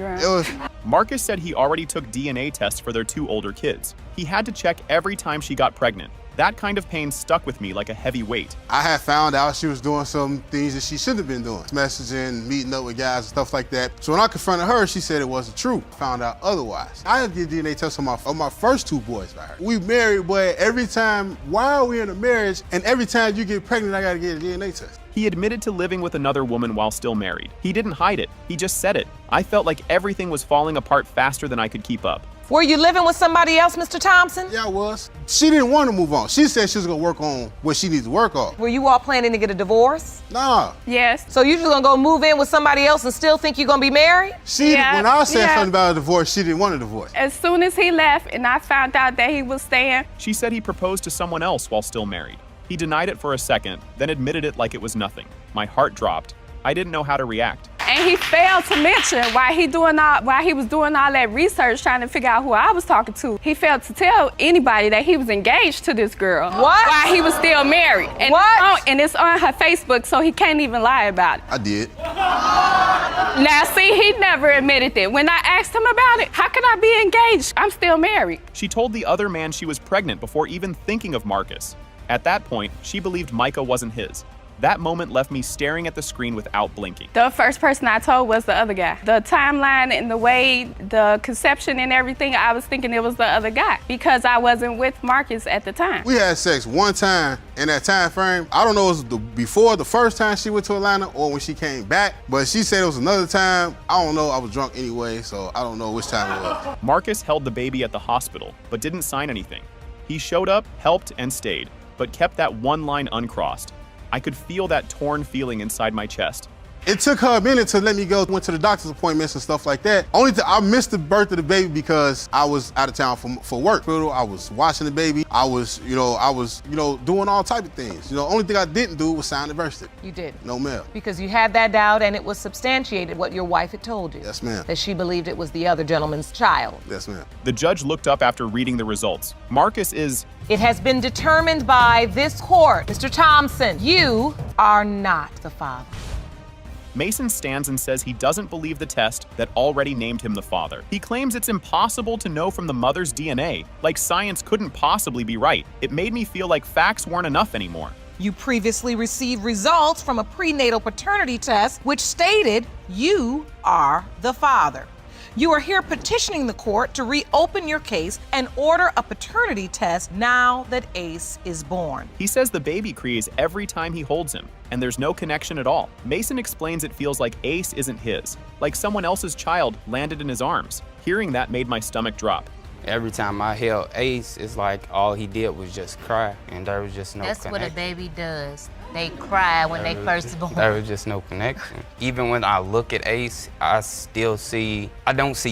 Marcus said he already took DNA tests for their 2 older kids. He had to check every time she got pregnant. That kind of pain stuck with me like a heavy weight. I had found out she was doing some things that she shouldn't have been doing. Messaging, meeting up with guys and stuff like that. So when I confronted her, she said it wasn't true. Found out otherwise. I had to get DNA tests on my first 2 boys by her. We married, but every time, while we're in a marriage, and every time you get pregnant, I gotta get a DNA test. He admitted to living with another woman while still married. He didn't hide it. He just said it. I felt like everything was falling apart faster than I could keep up. Were you living with somebody else, Mr. Thompson? Yeah, I was. She didn't want to move on. She said she was gonna work on what she needs to work on. Were you all planning to get a divorce? Nah. Yes. So you just gonna go move in with somebody else and still think you're gonna be married? When I said something about a divorce, she didn't want a divorce. As soon as he left and I found out that he was staying. She said he proposed to someone else while still married. He denied it for a second, then admitted it like it was nothing. My heart dropped. I didn't know how to react. And he failed to mention while he was doing all that research trying to figure out who I was talking to, he failed to tell anybody that he was engaged to this girl. What? While he was still married. And what? It's on her Facebook, so he can't even lie about it. I did. Now see, he never admitted that. When I asked him about it, how can I be engaged? I'm still married. She told the other man she was pregnant before even thinking of Marcus. At that point, she believed Micah wasn't his. That moment left me staring at the screen without blinking. The first person I told was the other guy. The timeline and the way, the conception and everything, I was thinking it was the other guy because I wasn't with Marcus at the time. We had sex one time in that time frame. I don't know if it was before the first time she went to Atlanta or when she came back, but she said it was another time. I don't know, I was drunk anyway, so I don't know which time it was. Marcus held the baby at the hospital, but didn't sign anything. He showed up, helped, and stayed, but kept that one line uncrossed. I could feel that torn feeling inside my chest. It took her a minute to let me go. Went to the doctor's appointments and stuff like that. I missed the birth of the baby because I was out of town for work. I was watching the baby. I was doing all type of things. Only thing I didn't do was sign the birth certificate. You did. No mail. Because you had that doubt and it was substantiated what your wife had told you. Yes, ma'am. That she believed it was the other gentleman's child. Yes, ma'am. The judge looked up after reading the results. Marcus is... It has been determined by this court, Mr. Thompson, you are not the father. Mason stands and says he doesn't believe the test that already named him the father. He claims it's impossible to know from the mother's DNA, like science couldn't possibly be right. It made me feel like facts weren't enough anymore. You previously received results from a prenatal paternity test which stated you are the father. You are here petitioning the court to reopen your case and order a paternity test now that Ace is born. He says the baby cries every time he holds him, and there's no connection at all. Mason explains it feels like Ace isn't his, like someone else's child landed in his arms. Hearing that made my stomach drop. Every time I held Ace, it's like all he did was just cry, and there was just no connection. That's what a baby does. They cry when they first born. There was just no connection. Even when I look at Ace, I don't see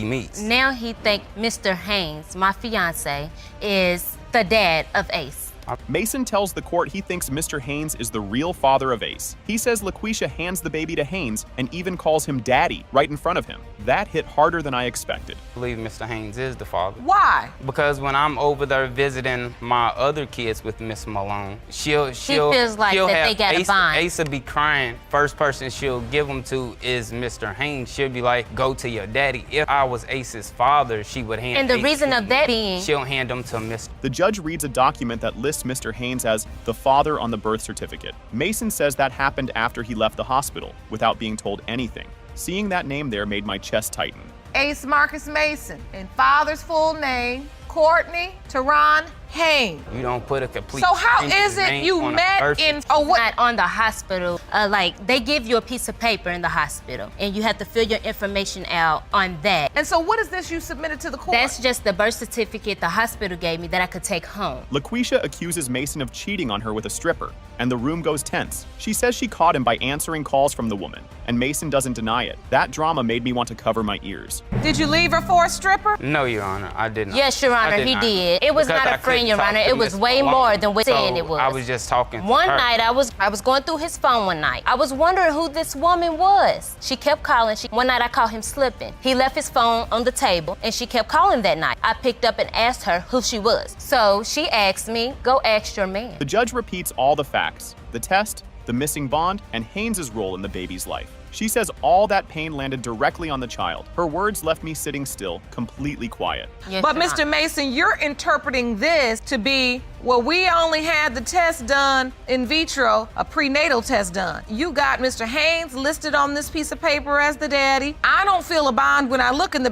me. Now he think Mr. Haynes, my fiance, is the dad of Ace. Mason tells the court he thinks Mr. Haynes is the real father of Ace. He says LaQuisha hands the baby to Haynes and even calls him daddy right in front of him. That hit harder than I expected. I believe Mr. Haynes is the father. Why? Because when I'm over there visiting my other kids with Miss Malone, she feels like that they got a bond. Ace will be crying. First person she'll give him to is Mr. Haynes. She'll be like, go to your daddy. If I was Ace's father, she would hand And the Ace reason of that being... She'll hand him to Mr. The judge reads a document that lists Mr. Haynes as the father on the birth certificate. Mason says that happened after he left the hospital without being told anything. Seeing that name there made my chest tighten. Ace Marcus Mason, and father's full name, Courtney Teron Haynes. You don't put a complete So how stranger's is it name you on a met birth in Not on the hospital. Like they give you a piece of paper in the hospital, and you have to fill your information out on that. And so what is this you submitted to the court? That's just the birth certificate the hospital gave me that I could take home. LaQuisha accuses Mason of cheating on her with a stripper, and the room goes tense. She says she caught him by answering calls from the woman, and Mason doesn't deny it. That drama made me want to cover my ears. Did you leave her for a stripper? No, Your Honor, I did not. Yes, Your Honor, he did. It was Because not I a friend, couldn't Your talk Honor. to It was Miss way Malone. more than what saying So it was. I was just talking to One her. night I was going through his phone one night. I was wondering who this woman was. She kept calling. One night I caught him slipping. He left his phone on the table and she kept calling that night. I picked up and asked her who she was. So she asked me, go ask your man. The judge repeats all the facts, the test, the missing bond, and Haynes' role in the baby's life. She says all that pain landed directly on the child. Her words left me sitting still, completely quiet. Yes, but Mr. Mason, you're interpreting this to be, well, we only had the test done in vitro, a prenatal test done. You got Mr. Haynes listed on this piece of paper as the daddy. I don't feel a bond when I look at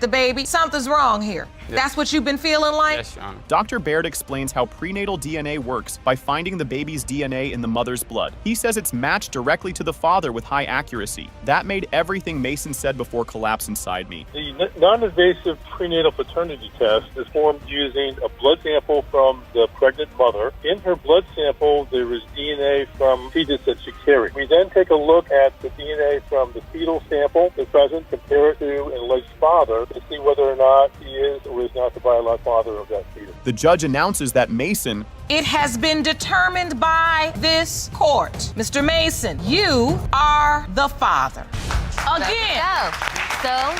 the baby. Something's wrong here. Yes. That's what you've been feeling like? Yes, Your Honor. Dr. Baird explains how prenatal DNA works by finding the baby's DNA in the mother's blood. He says it's matched directly to the father with high accuracy. That made everything Mason said before collapse inside me. The non-invasive prenatal paternity test is formed using a blood sample from the pregnant mother. In her blood sample, there is DNA from fetus that she carried. We then take a look at the DNA from the fetal sample that's present, compare it to an alleged father to see whether or not he is or is not the biological father of that fetus. The judge announces that Mason... It has been determined by this court. Mr. Mason, you are the father. Again. So